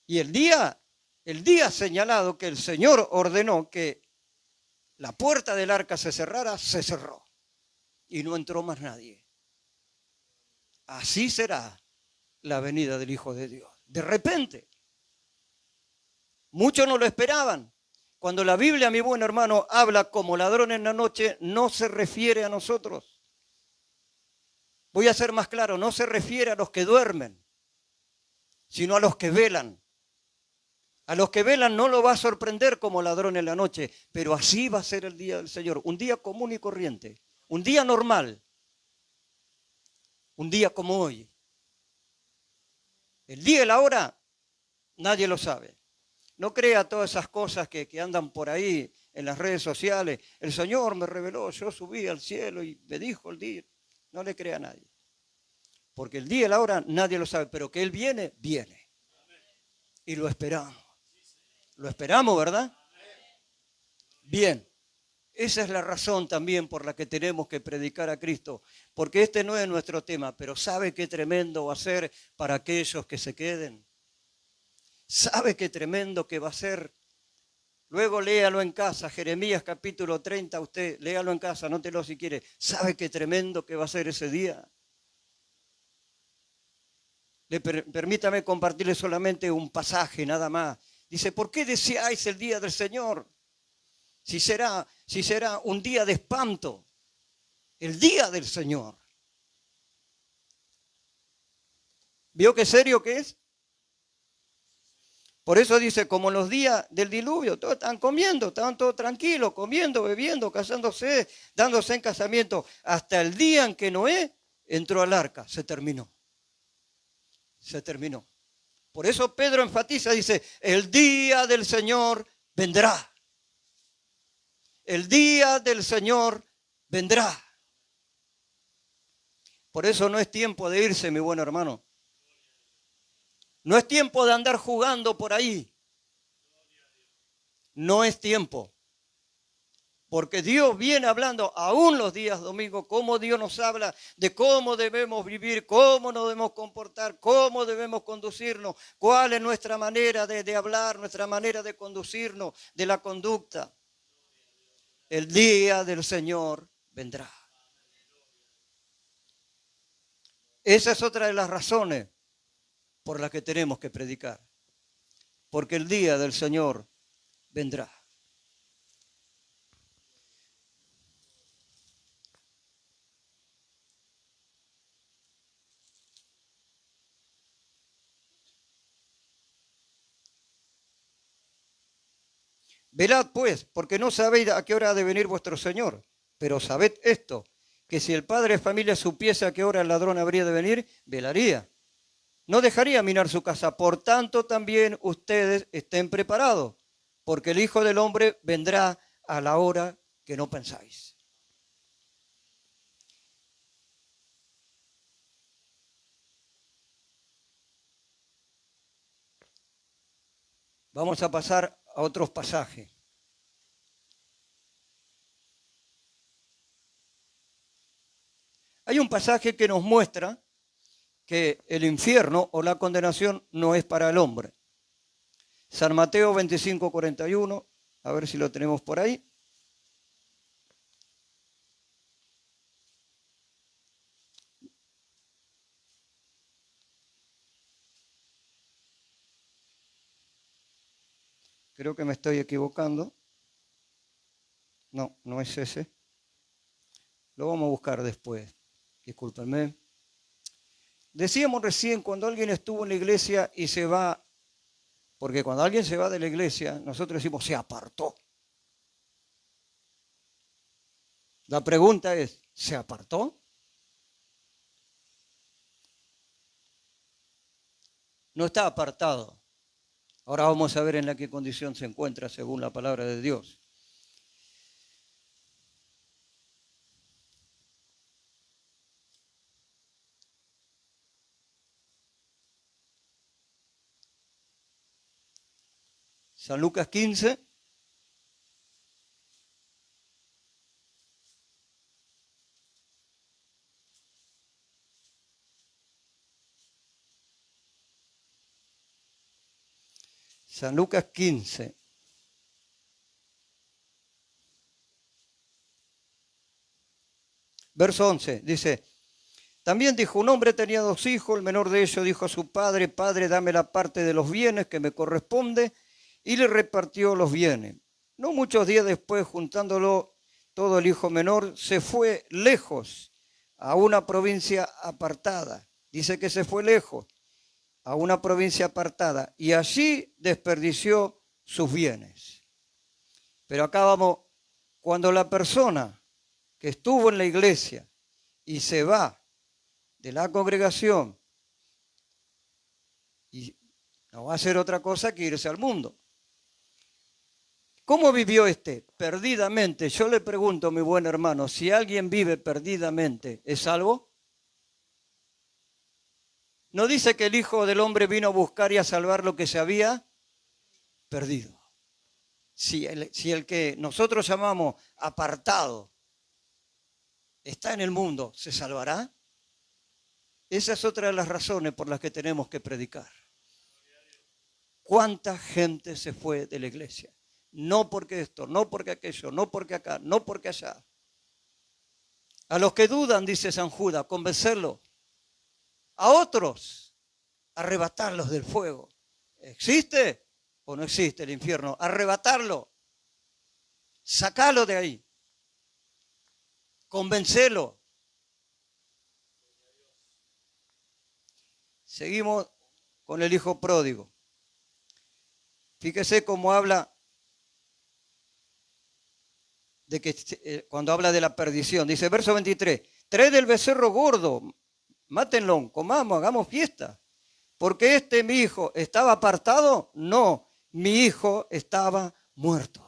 Y el día señalado que el Señor ordenó que la puerta del arca se cerrara, se cerró. Y no entró más nadie. Así será la venida del Hijo de Dios. De repente. Muchos no lo esperaban. Cuando la Biblia, mi buen hermano, habla como ladrón en la noche, no se refiere a nosotros. Voy a ser más claro, no se refiere a los que duermen, sino a los que velan. A los que velan no lo va a sorprender como ladrón en la noche, pero así va a ser el día del Señor. Un día común y corriente, un día normal, un día como hoy. El día y la hora, nadie lo sabe. No crea todas esas cosas que andan por ahí en las redes sociales. El Señor me reveló, yo subí al cielo y me dijo el día. No le crea a nadie. Porque el día y la hora nadie lo sabe, pero que Él viene, viene. Y lo esperamos. Lo esperamos, ¿verdad? Bien. Esa es la razón también por la que tenemos que predicar a Cristo. Porque este no es nuestro tema, pero ¿sabe qué tremendo va a ser para aquellos que se queden? ¿Sabe qué tremendo que va a ser? Luego léalo en casa, Jeremías capítulo 30, usted léalo en casa, anótelo si quiere. ¿Sabe qué tremendo que va a ser ese día? Permítame compartirle solamente un pasaje nada más. Dice, ¿por qué deseáis el día del Señor? Si será un día de espanto, el día del Señor. ¿Vio qué serio que es? Por eso dice, como en los días del diluvio, todos están comiendo, estaban todos tranquilos, comiendo, bebiendo, casándose, dándose en casamiento, hasta el día en que Noé entró al arca, se terminó. Se terminó. Por eso Pedro enfatiza, dice, el día del Señor vendrá. El día del Señor vendrá. Por eso no es tiempo de irse, mi buen hermano. No es tiempo de andar jugando por ahí. No es tiempo. Porque Dios viene hablando aún los días domingos, cómo Dios nos habla de cómo debemos vivir, cómo nos debemos comportar, cómo debemos conducirnos, cuál es nuestra manera de hablar, nuestra manera de conducirnos, de la conducta. El día del Señor vendrá. Esa es otra de las razones por las que tenemos que predicar. Porque el día del Señor vendrá. Velad pues, porque no sabéis a qué hora ha de venir vuestro Señor. Pero sabed esto, que si el padre de familia supiese a qué hora el ladrón habría de venir, velaría. No dejaría minar su casa. Por tanto, también ustedes estén preparados, porque el Hijo del Hombre vendrá a la hora que no pensáis. Vamos a pasar a otros pasajes. Hay un pasaje que nos muestra que el infierno o la condenación no es para el hombre. San Mateo 25:41, a ver si lo tenemos por ahí. Creo que me estoy equivocando. No, no es ese. Lo vamos a buscar después. Discúlpenme. Decíamos recién, cuando alguien estuvo en la iglesia y se va, porque cuando alguien se va de la iglesia, nosotros decimos se apartó. La pregunta es, ¿se apartó? No está apartado. Ahora vamos a ver en la qué condición se encuentra según la palabra de Dios. San Lucas 15. San Lucas 15. Verso 11, dice, también dijo, un hombre tenía 2 hijos, el menor de ellos dijo a su padre, padre, dame la parte de los bienes que me corresponde, y le repartió los bienes. No muchos días después, juntándolo todo, el hijo menor se fue lejos a una provincia apartada. Dice que se fue lejos a una provincia apartada y allí desperdició sus bienes. Pero acá vamos, cuando la persona que estuvo en la iglesia y se va de la congregación y no va a hacer otra cosa que irse al mundo. ¿Cómo vivió este? Perdidamente. Yo le pregunto, mi buen hermano, si alguien vive perdidamente, ¿es salvo? ¿No dice que el Hijo del Hombre vino a buscar y a salvar lo que se había perdido? Si el que nosotros llamamos apartado está en el mundo, ¿se salvará? Esa es otra de las razones por las que tenemos que predicar. ¿Cuánta gente se fue de la iglesia? No porque esto, no porque aquello, no porque acá, no porque allá. A los que dudan, dice San Judas, convencerlos. A otros, arrebatarlos del fuego. ¿Existe o no existe el infierno? Arrebatarlo. Sacalo de ahí. Convencelo. Seguimos con el hijo pródigo. Fíjese cómo habla de que cuando habla de la perdición. Dice, verso 23, traed el becerro gordo, mátenlo, comamos, hagamos fiesta. Porque mi hijo estaba apartado. No, mi hijo estaba muerto.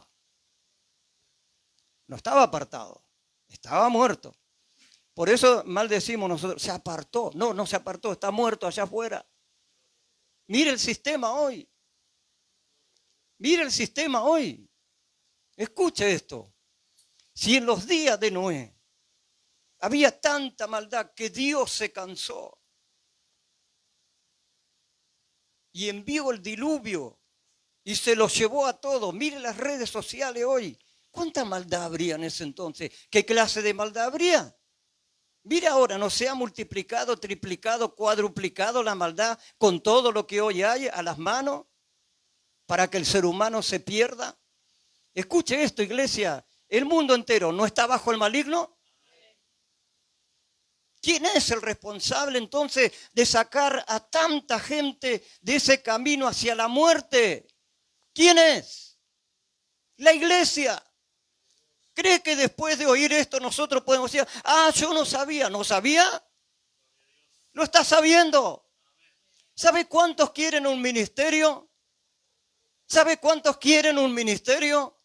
No estaba apartado, estaba muerto. Por eso maldecimos nosotros, se apartó. No, no se apartó, está muerto allá afuera. Mire el sistema hoy. Mire el sistema hoy. Escuche esto. Si en los días de Noé había tanta maldad que Dios se cansó y envió el diluvio y se los llevó a todos. Mire las redes sociales hoy. ¿Cuánta maldad habría en ese entonces? ¿Qué clase de maldad habría? Mira ahora, ¿no se ha multiplicado, triplicado, cuadruplicado la maldad con todo lo que hoy hay a las manos para que el ser humano se pierda? Escuche esto, iglesia. ¿El mundo entero no está bajo el maligno? ¿Quién es el responsable entonces de sacar a tanta gente de ese camino hacia la muerte? ¿Quién es? La iglesia. ¿Cree que después de oír esto nosotros podemos decir, yo no sabía? ¿No sabía? ¿Lo está sabiendo? ¿Sabe cuántos quieren un ministerio? ¿Sabe cuántos quieren un ministerio?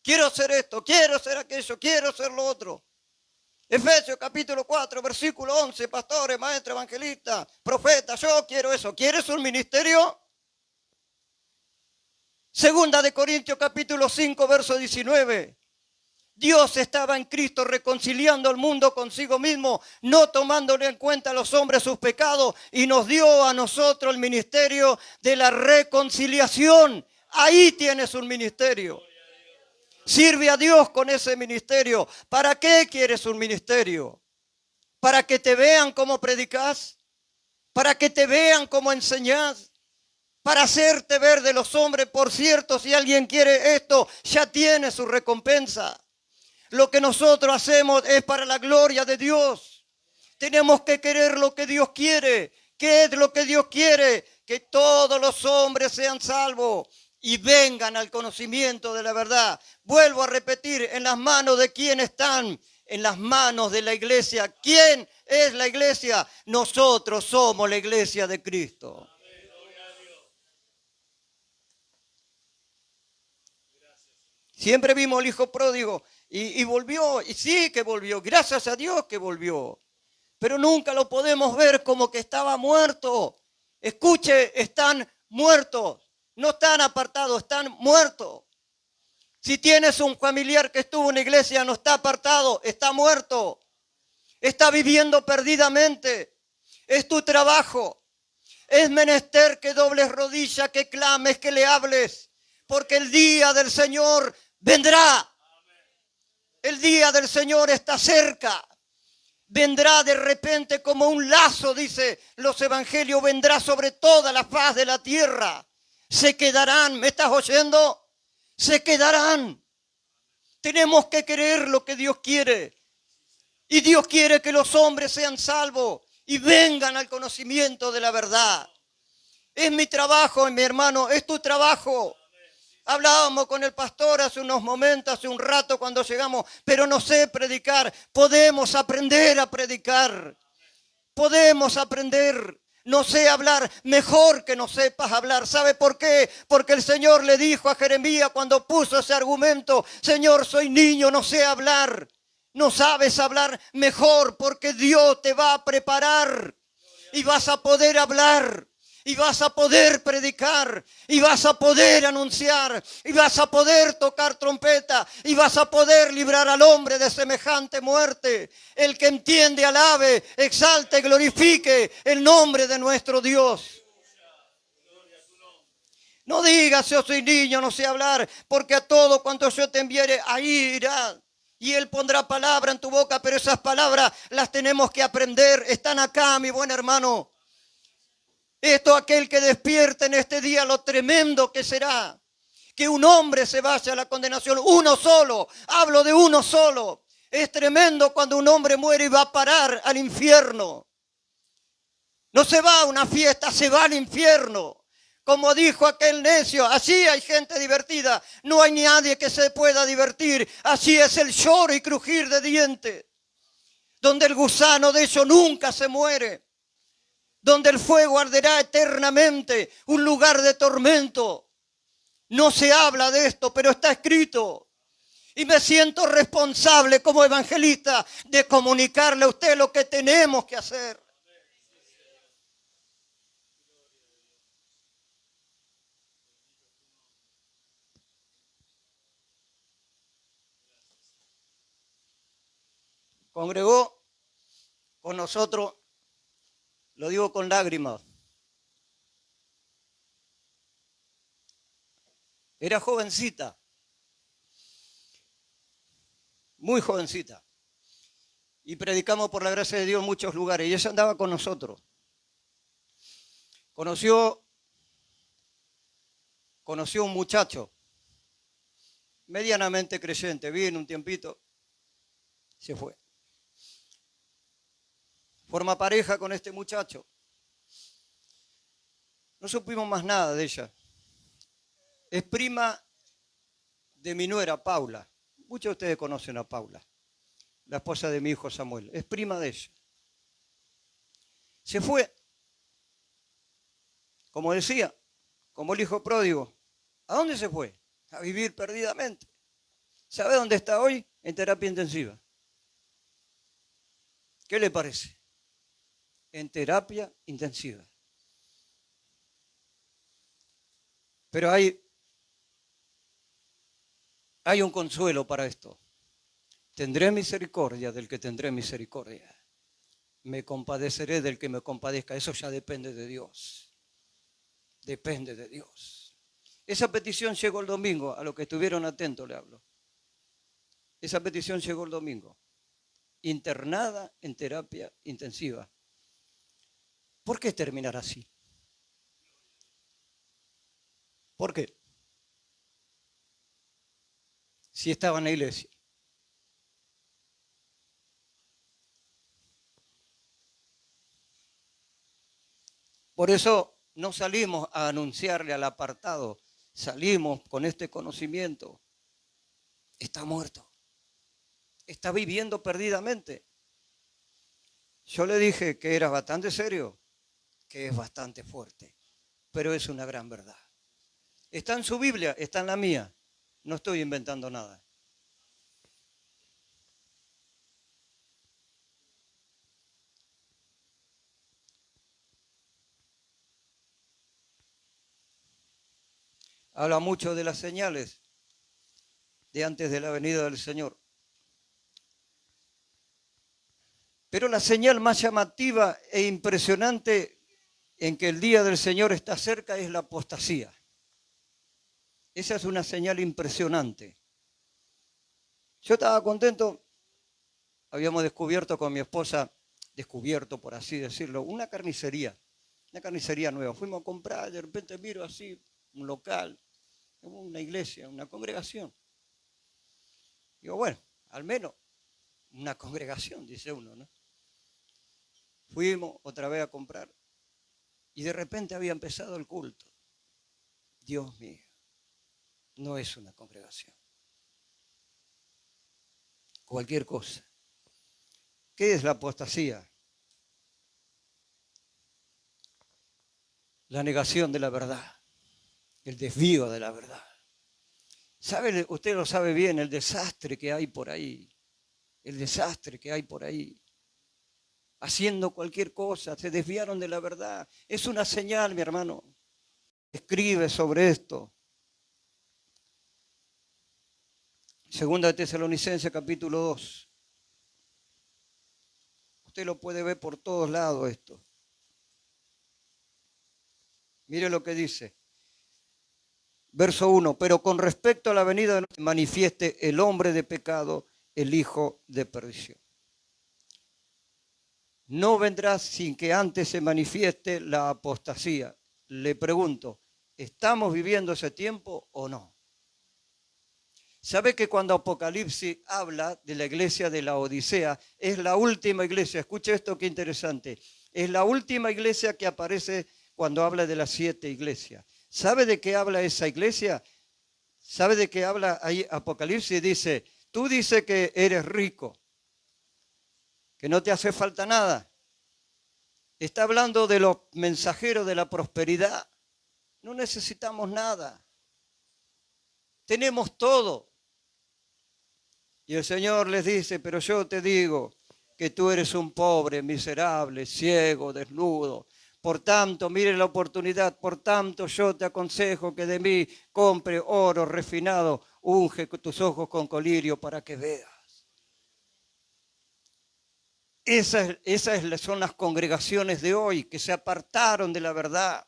Quiero hacer esto, quiero hacer aquello, quiero hacer lo otro. Efesios capítulo 4, versículo 11, pastores, maestros, evangelistas, profetas, yo quiero eso. ¿Quieres un ministerio? Segunda de Corintios capítulo 5, verso 19. Dios estaba en Cristo reconciliando al mundo consigo mismo, no tomándole en cuenta a los hombres sus pecados, y nos dio a nosotros el ministerio de la reconciliación. Ahí tienes un ministerio. Sirve a Dios con ese ministerio. ¿Para qué quieres un ministerio? ¿Para que te vean cómo predicas? ¿Para que te vean cómo enseñas? Para hacerte ver de los hombres. Por cierto, si alguien quiere esto, ya tiene su recompensa. Lo que nosotros hacemos es para la gloria de Dios. Tenemos que querer lo que Dios quiere. ¿Qué es lo que Dios quiere? Que todos los hombres sean salvos y vengan al conocimiento de la verdad. Vuelvo a repetir, ¿en las manos de quién están? En las manos de la iglesia. ¿Quién es la iglesia? Nosotros somos la iglesia de Cristo. Siempre vimos el hijo pródigo y volvió, y sí que volvió, gracias a Dios que volvió. Pero nunca lo podemos ver como que estaba muerto. Escuche, están muertos. No están apartados, están muertos. Si tienes un familiar que estuvo en la iglesia, no está apartado, está muerto. Está viviendo perdidamente. Es tu trabajo. Es menester que dobles rodillas, que clames, que le hables. Porque el día del Señor vendrá. El día del Señor está cerca. Vendrá de repente como un lazo, dice los evangelios, vendrá sobre toda la faz de la tierra. Se quedarán, ¿me estás oyendo? Se quedarán. Tenemos que querer lo que Dios quiere. Y Dios quiere que los hombres sean salvos y vengan al conocimiento de la verdad. Es mi trabajo, mi hermano, es tu trabajo. Hablábamos con el pastor hace unos momentos, hace un rato cuando llegamos, pero no sé predicar. Podemos aprender a predicar. Podemos aprender. No sé hablar, mejor que no sepas hablar. ¿Sabe por qué? Porque el Señor le dijo a Jeremías cuando puso ese argumento, Señor, soy niño, no sé hablar. No sabes hablar, mejor, porque Dios te va a preparar y vas a poder hablar. Y vas a poder predicar, y vas a poder anunciar, y vas a poder tocar trompeta, y vas a poder librar al hombre de semejante muerte. El que entiende, alabe, exalte, glorifique el nombre de nuestro Dios. No digas, yo soy niño, no sé hablar, porque a todo cuanto yo te enviare, ahí irá. Y Él pondrá palabra en tu boca, pero esas palabras las tenemos que aprender. Están acá, mi buen hermano. Esto aquel que despierte en este día lo tremendo que será. Que un hombre se vaya a la condenación, uno solo. Hablo de uno solo. Es tremendo cuando un hombre muere y va a parar al infierno. No se va a una fiesta, se va al infierno. Como dijo aquel necio, así hay gente divertida. No hay nadie que se pueda divertir. Así es el lloro y crujir de dientes. Donde el gusano de ellos nunca se muere. Donde el fuego arderá eternamente. Un lugar de tormento. No se habla de esto, pero está escrito. Y me siento responsable como evangelista de comunicarle a usted lo que tenemos que hacer. Congregó con nosotros, lo digo con lágrimas. Era jovencita, muy jovencita. Y predicamos por la gracia de Dios en muchos lugares. Y ella andaba con nosotros. Conoció un muchacho, medianamente creyente. Vino un tiempito, se fue. Forma pareja con este muchacho. No supimos más nada de ella. Es prima de mi nuera, Paula. Muchos de ustedes conocen a Paula, la esposa de mi hijo Samuel. Es prima de ella. Se fue, como decía, como el hijo pródigo. ¿A dónde se fue? A vivir perdidamente. ¿Sabe dónde está hoy? En terapia intensiva. ¿Qué le parece? En terapia intensiva. Pero hay un consuelo para esto. Tendré misericordia del que tendré misericordia. Me compadeceré del que me compadezca. Eso ya depende de Dios. Depende de Dios. Esa petición llegó el domingo. A los que estuvieron atentos le hablo. Esa petición llegó el domingo. Internada en terapia intensiva. ¿Por qué terminar así? ¿Por qué? Si estaba en la iglesia. Por eso no salimos a anunciarle al apartado, salimos con este conocimiento. Está muerto. Está viviendo perdidamente. Yo le dije que era bastante serio, que es bastante fuerte, pero es una gran verdad. Está en su Biblia, está en la mía. No estoy inventando nada. Habla mucho de las señales de antes de la venida del Señor. Pero la señal más llamativa e impresionante en que el día del Señor está cerca es la apostasía. Esa es una señal impresionante. Yo estaba contento, habíamos descubierto con mi esposa, por así decirlo, una carnicería nueva. Fuimos a comprar, de repente miro así, un local, una iglesia, una congregación. Digo, bueno, al menos una congregación, dice uno, ¿no? Fuimos otra vez a comprar y de repente había empezado el culto. Dios mío, no es una congregación. Cualquier cosa. ¿Qué es la apostasía? La negación de la verdad, el desvío de la verdad. ¿Sabe? Usted lo sabe bien, el desastre que hay por ahí. El desastre que hay por ahí. Haciendo cualquier cosa, se desviaron de la verdad. Es una señal, mi hermano. Escribe sobre esto. Segunda de Tesalonicenses, capítulo 2. Usted lo puede ver por todos lados esto. Mire lo que dice. Verso 1. Pero con respecto a la venida manifieste el hombre de pecado, el hijo de perdición. No vendrá sin que antes se manifieste la apostasía. Le pregunto, ¿estamos viviendo ese tiempo o no? ¿Sabe que cuando Apocalipsis habla de la iglesia de la Odisea, es la última iglesia? Escuche esto, qué interesante. Es la última iglesia que aparece cuando habla de las 7 iglesias. ¿Sabe de qué habla esa iglesia? ¿Sabe de qué habla ahí Apocalipsis? Dice, tú dices que eres rico, que no te hace falta nada. Está hablando de los mensajeros de la prosperidad. No necesitamos nada. Tenemos todo. Y el Señor les dice, pero yo te digo que tú eres un pobre, miserable, ciego, desnudo. Por tanto, mire la oportunidad, por tanto yo te aconsejo que de mí compre oro refinado, unge tus ojos con colirio para que veas. Esas son las congregaciones de hoy que se apartaron de la verdad.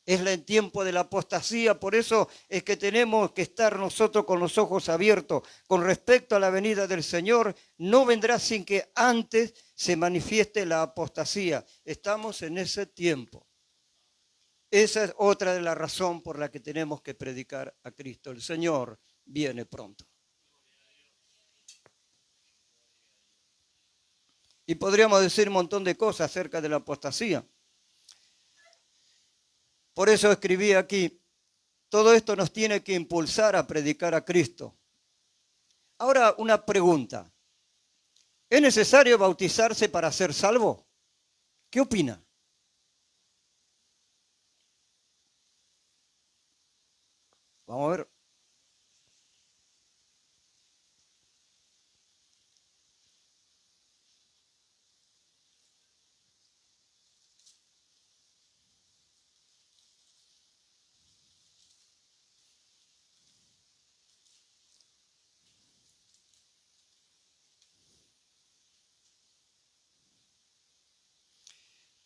Es el tiempo de la apostasía, por eso es que tenemos que estar nosotros con los ojos abiertos. Con respecto a la venida del Señor, no vendrá sin que antes se manifieste la apostasía. Estamos en ese tiempo. Esa es otra de las razones por la que tenemos que predicar a Cristo. El Señor viene pronto. Y podríamos decir un montón de cosas acerca de la apostasía. Por eso escribí aquí, todo esto nos tiene que impulsar a predicar a Cristo. Ahora una pregunta, ¿es necesario bautizarse para ser salvo? ¿Qué opina? Vamos a ver.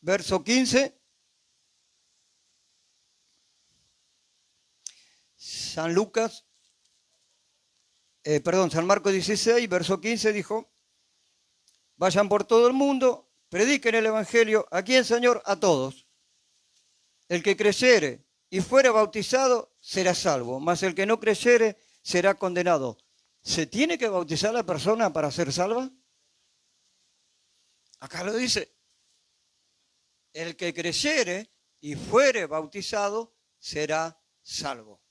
Verso 15. San Marcos 16, verso 15 dijo, vayan por todo el mundo, prediquen el evangelio. ¿A quién, Señor? A todos. El que creyere y fuere bautizado será salvo, mas el que no creyere será condenado. ¿Se tiene que bautizar la persona para ser salva? Acá lo dice. El que creyere y fuere bautizado será salvo.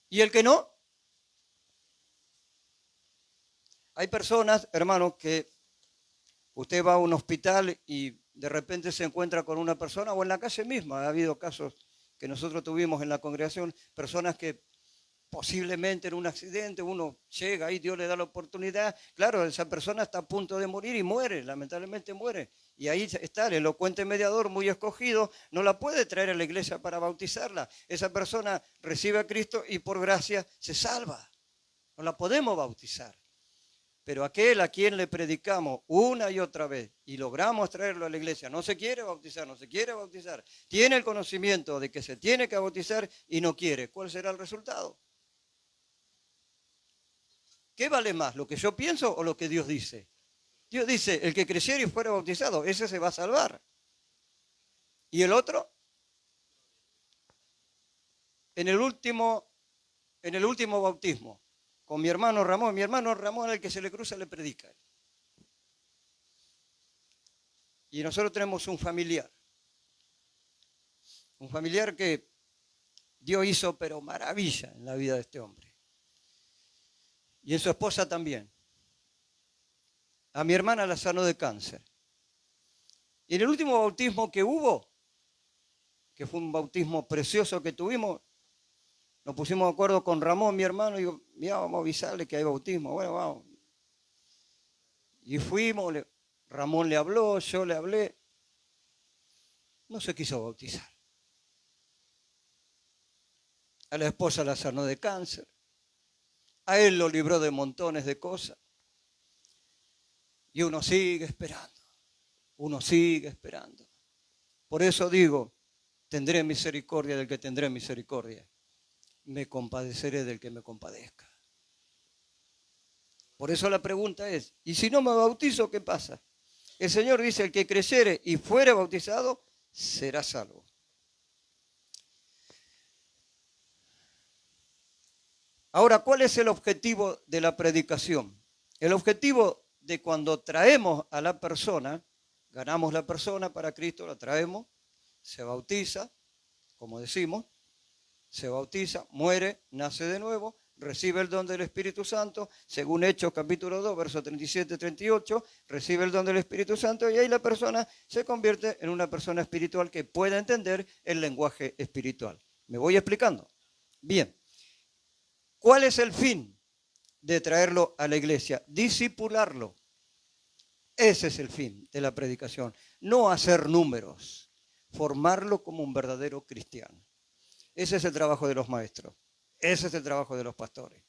¿Y el que no? Hay personas, hermanos, que usted va a un hospital y de repente se encuentra con una persona, o en la calle misma, ha habido casos que nosotros tuvimos en la congregación, personas que posiblemente en un accidente uno llega y Dios le da la oportunidad, claro, esa persona está a punto de morir y muere, lamentablemente muere. Y ahí está el elocuente mediador muy escogido, no la puede traer a la iglesia para bautizarla. Esa persona recibe a Cristo y por gracia se salva. No la podemos bautizar. Pero aquel a quien le predicamos una y otra vez y logramos traerlo a la iglesia, no se quiere bautizar, tiene el conocimiento de que se tiene que bautizar y no quiere, ¿cuál será el resultado? ¿Qué vale más, lo que yo pienso o lo que Dios dice? Dios dice, el que creyere y fuera bautizado, ese se va a salvar. ¿Y el otro? En el último bautismo, con mi hermano Ramón al que se le cruza le predica. Y nosotros tenemos un familiar que Dios hizo pero maravilla en la vida de este hombre. Y en su esposa también. A mi hermana la sanó de cáncer. Y en el último bautismo que hubo, que fue un bautismo precioso que tuvimos, nos pusimos de acuerdo con Ramón, mi hermano, y digo, mira, vamos a avisarle que hay bautismo. Bueno, vamos. Y fuimos, Ramón le habló, yo le hablé. No se quiso bautizar. A la esposa la sanó de cáncer. A él lo libró de montones de cosas. Y uno sigue esperando. Por eso digo, tendré misericordia del que tendré misericordia. Me compadeceré del que me compadezca. Por eso la pregunta es, ¿y si no me bautizo, qué pasa? El Señor dice, el que creyere y fuere bautizado, será salvo. Ahora, ¿cuál es el objetivo de la predicación? El objetivo de cuando traemos a la persona, ganamos la persona para Cristo, la traemos, se bautiza, como decimos, se bautiza, muere, nace de nuevo, recibe el don del Espíritu Santo, según Hechos capítulo 2, versos 37-38, recibe el don del Espíritu Santo y ahí la persona se convierte en una persona espiritual que pueda entender el lenguaje espiritual. ¿Me voy explicando? Bien. ¿Cuál es el fin de traerlo a la iglesia? Discipularlo. Ese es el fin de la predicación. No hacer números, formarlo como un verdadero cristiano. Ese es el trabajo de los maestros. Ese es el trabajo de los pastores.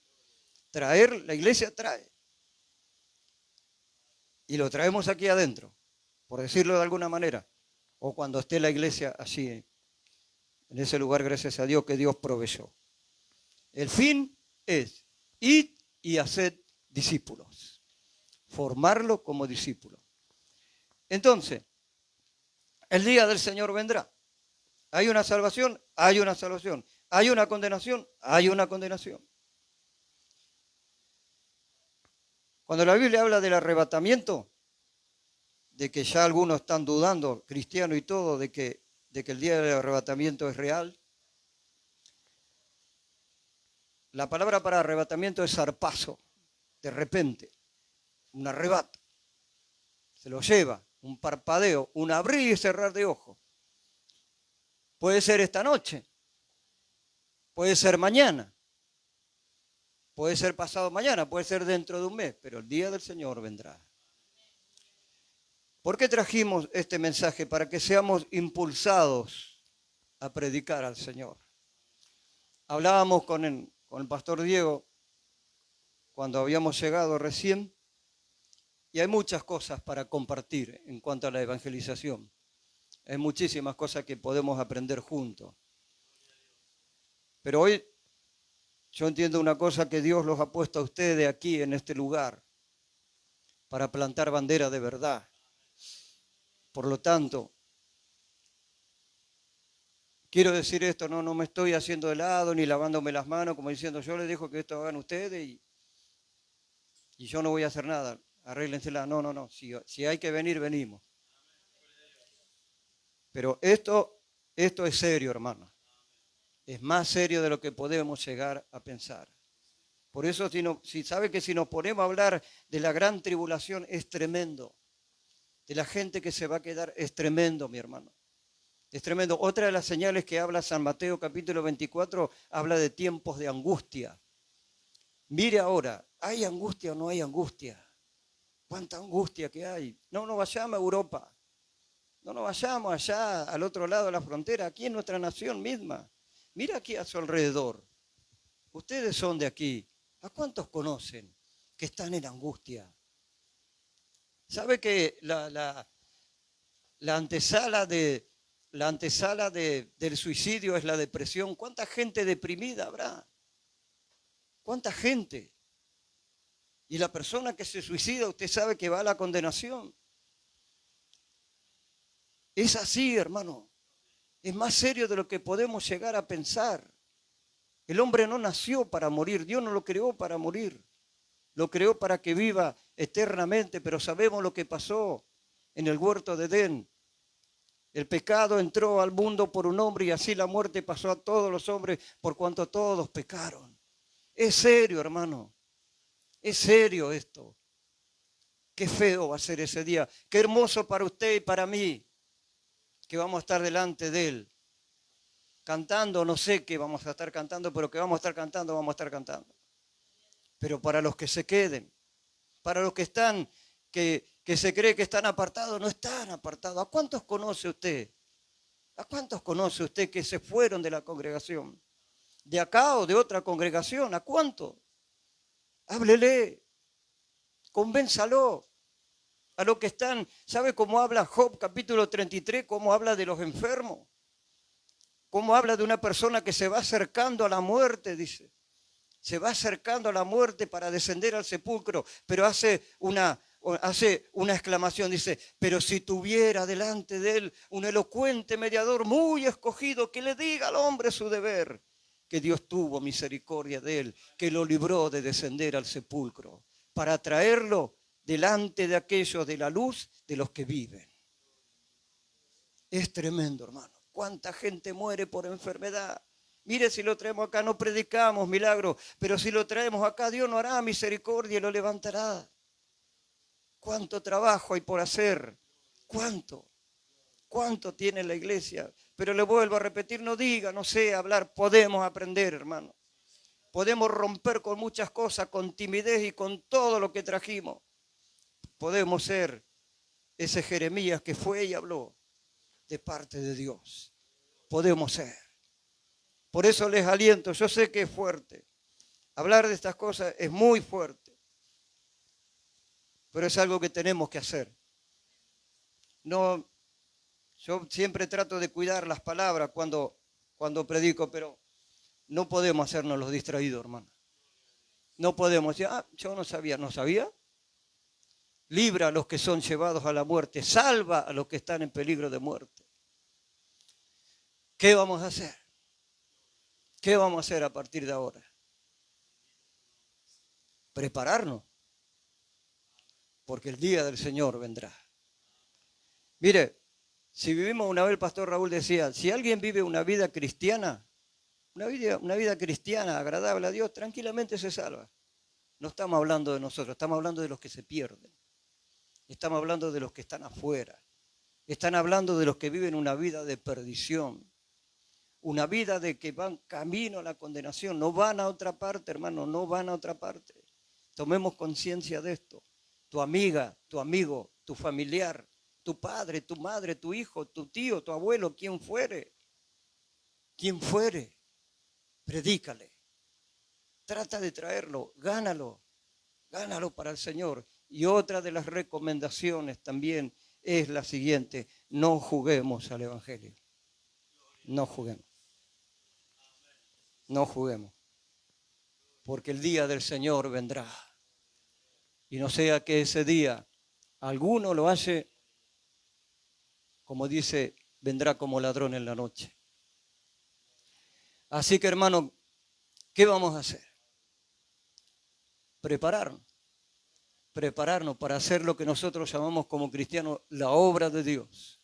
Traer, la iglesia trae. Y lo traemos aquí adentro, por decirlo de alguna manera. O cuando esté la iglesia allí, en ese lugar, gracias a Dios, que Dios proveyó. El fin es id y haced discípulos. Formarlo como discípulo. Entonces, el día del Señor vendrá. ¿Hay una salvación? Hay una salvación. ¿Hay una condenación? Hay una condenación. Cuando la Biblia habla del arrebatamiento, de que ya algunos están dudando, cristianos y todo, de que el día del arrebatamiento es real, la palabra para arrebatamiento es zarpazo, de repente, un arrebato. Se lo lleva, un parpadeo, un abrir y cerrar de ojos. Puede ser esta noche, puede ser mañana, puede ser pasado mañana, puede ser dentro de un mes, pero el día del Señor vendrá. ¿Por qué trajimos este mensaje? Para que seamos impulsados a predicar al Señor. Hablábamos con el pastor Diego cuando habíamos llegado recién y hay muchas cosas para compartir en cuanto a la evangelización. Hay muchísimas cosas que podemos aprender juntos. Pero hoy yo entiendo una cosa, que Dios los ha puesto a ustedes aquí en este lugar para plantar bandera de verdad. Por lo tanto, quiero decir esto, no me estoy haciendo de lado ni lavándome las manos como diciendo yo les dejo que esto hagan ustedes y yo no voy a hacer nada, arréglensela. No, si hay que venir, venimos. Pero esto es serio, hermano. Es más serio de lo que podemos llegar a pensar. Por eso, si sabe que si nos ponemos a hablar de la gran tribulación, es tremendo. De la gente que se va a quedar, es tremendo, mi hermano. Es tremendo. Otra de las señales que habla San Mateo capítulo 24, habla de tiempos de angustia. Mire ahora, ¿hay angustia o no hay angustia? ¿Cuánta angustia que hay? No vayamos a Europa. No nos vayamos allá al otro lado de la frontera, aquí en nuestra nación misma. Mira aquí a su alrededor. Ustedes son de aquí. ¿A cuántos conocen que están en angustia? ¿Sabe que la antesala del suicidio es la depresión? ¿Cuánta gente deprimida habrá? ¿Cuánta gente? Y la persona que se suicida, usted sabe que va a la condenación. Es así, hermano. Es más serio de lo que podemos llegar a pensar. El hombre no nació para morir. Dios no lo creó para morir. Lo creó para que viva eternamente, pero sabemos lo que pasó en el huerto de Edén. El pecado entró al mundo por un hombre y así la muerte pasó a todos los hombres por cuanto todos pecaron. Es serio, hermano. Es serio esto. Qué feo va a ser ese día. Qué hermoso para usted y para mí, que vamos a estar delante de Él. Cantando, no sé qué vamos a estar cantando, pero que vamos a estar cantando, vamos a estar cantando. Pero para los que se queden, para los que están, que se cree que están apartados, no están apartados. ¿A cuántos conoce usted? ¿A cuántos conoce usted que se fueron de la congregación? ¿De acá o de otra congregación? ¿A cuántos? Háblele, convénzalo. A los que están, ¿sabe cómo habla Job capítulo 33? ¿Cómo habla de los enfermos? ¿Cómo habla de una persona que se va acercando a la muerte? Dice, se va acercando a la muerte para descender al sepulcro, pero hace una exclamación, dice, pero si tuviera delante de él un elocuente mediador muy escogido que le diga al hombre su deber, que Dios tuvo misericordia de él, que lo libró de descender al sepulcro, para traerlo delante de aquellos de la luz de los que viven. Es tremendo, hermano. ¿Cuánta gente muere por enfermedad? Mire, si lo traemos acá no predicamos milagros, pero si lo traemos acá Dios nos hará misericordia y lo levantará. ¿Cuánto trabajo hay por hacer? ¿Cuánto? ¿Cuánto tiene la iglesia? Pero le vuelvo a repetir, no diga, no sé hablar, podemos aprender, hermano. Podemos romper con muchas cosas, con timidez y con todo lo que trajimos. Podemos ser ese Jeremías que fue y habló de parte de Dios. Podemos ser. Por eso les aliento, yo sé que es fuerte. Hablar de estas cosas es muy fuerte. Pero es algo que tenemos que hacer. No, yo siempre trato de cuidar las palabras cuando predico, pero no podemos hacernos los distraídos, hermano. No podemos decir, yo no sabía. ¿No sabía? Libra a los que son llevados a la muerte, salva a los que están en peligro de muerte. ¿Qué vamos a hacer? ¿Qué vamos a hacer a partir de ahora? Prepararnos, porque el día del Señor vendrá. Mire, si vivimos una vez, el pastor Raúl decía, si alguien vive una vida cristiana, una vida cristiana agradable a Dios, tranquilamente se salva. No estamos hablando de nosotros, estamos hablando de los que se pierden. Estamos hablando de los que están afuera. Están hablando de los que viven una vida de perdición. Una vida de que van camino a la condenación. No van a otra parte, hermano, no van a otra parte. Tomemos conciencia de esto. Tu amiga, tu amigo, tu familiar, tu padre, tu madre, tu hijo, tu tío, tu abuelo, quien fuere, predícale. Trata de traerlo, gánalo para el Señor. Y otra de las recomendaciones también es la siguiente: no juguemos al Evangelio. No juguemos. No juguemos. Porque el día del Señor vendrá. Y no sea que ese día alguno lo hace, como dice, vendrá como ladrón en la noche. Así que, hermano, ¿qué vamos a hacer? Prepararnos para hacer lo que nosotros llamamos como cristianos la obra de Dios.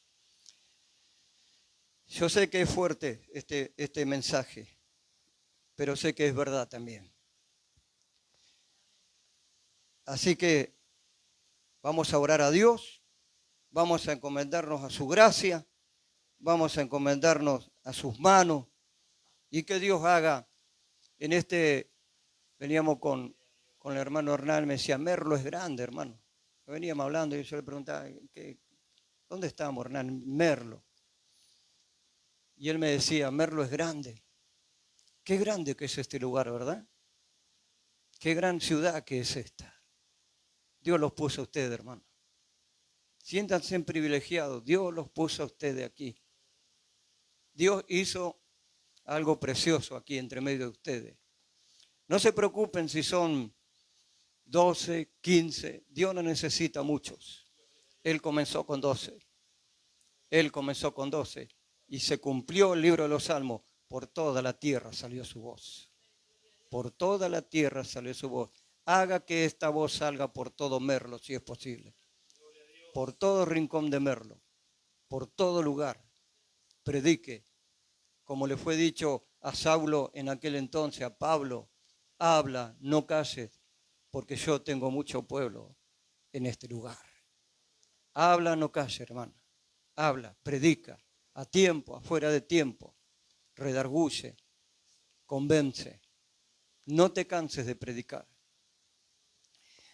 Yo sé que es fuerte este mensaje, pero sé que es verdad también. Así que vamos a orar a Dios, vamos a encomendarnos a su gracia, vamos a encomendarnos a sus manos y que Dios haga veníamos con el hermano Hernán, me decía, Merlo es grande, hermano. Veníamos hablando y yo le preguntaba, ¿dónde estamos, Hernán? Merlo. Y él me decía, Merlo es grande. Qué grande que es este lugar, ¿verdad? Qué gran ciudad que es esta. Dios los puso a ustedes, hermano. Siéntanse privilegiados. Dios los puso a ustedes aquí. Dios hizo algo precioso aquí entre medio de ustedes. No se preocupen si son 12, 15. Dios no necesita muchos. Él comenzó con 12. Él comenzó con 12. Y se cumplió el libro de los Salmos. Por toda la tierra salió su voz. Por toda la tierra salió su voz. Haga que esta voz salga por todo Merlo, si es posible. Por todo rincón de Merlo. Por todo lugar. Predique. Como le fue dicho a Saulo en aquel entonces, a Pablo. Habla, no calles, porque yo tengo mucho pueblo en este lugar. Habla, no calles, hermano. Habla, predica, a tiempo, afuera de tiempo. Redarguye, convence. No te canses de predicar.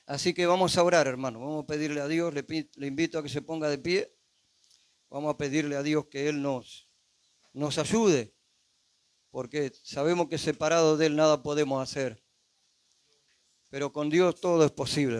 Así que vamos a orar, hermano. Vamos a pedirle a Dios, le invito a que se ponga de pie. Vamos a pedirle a Dios que Él nos ayude. Porque sabemos que separados de Él nada podemos hacer. Pero con Dios todo es posible, hermano.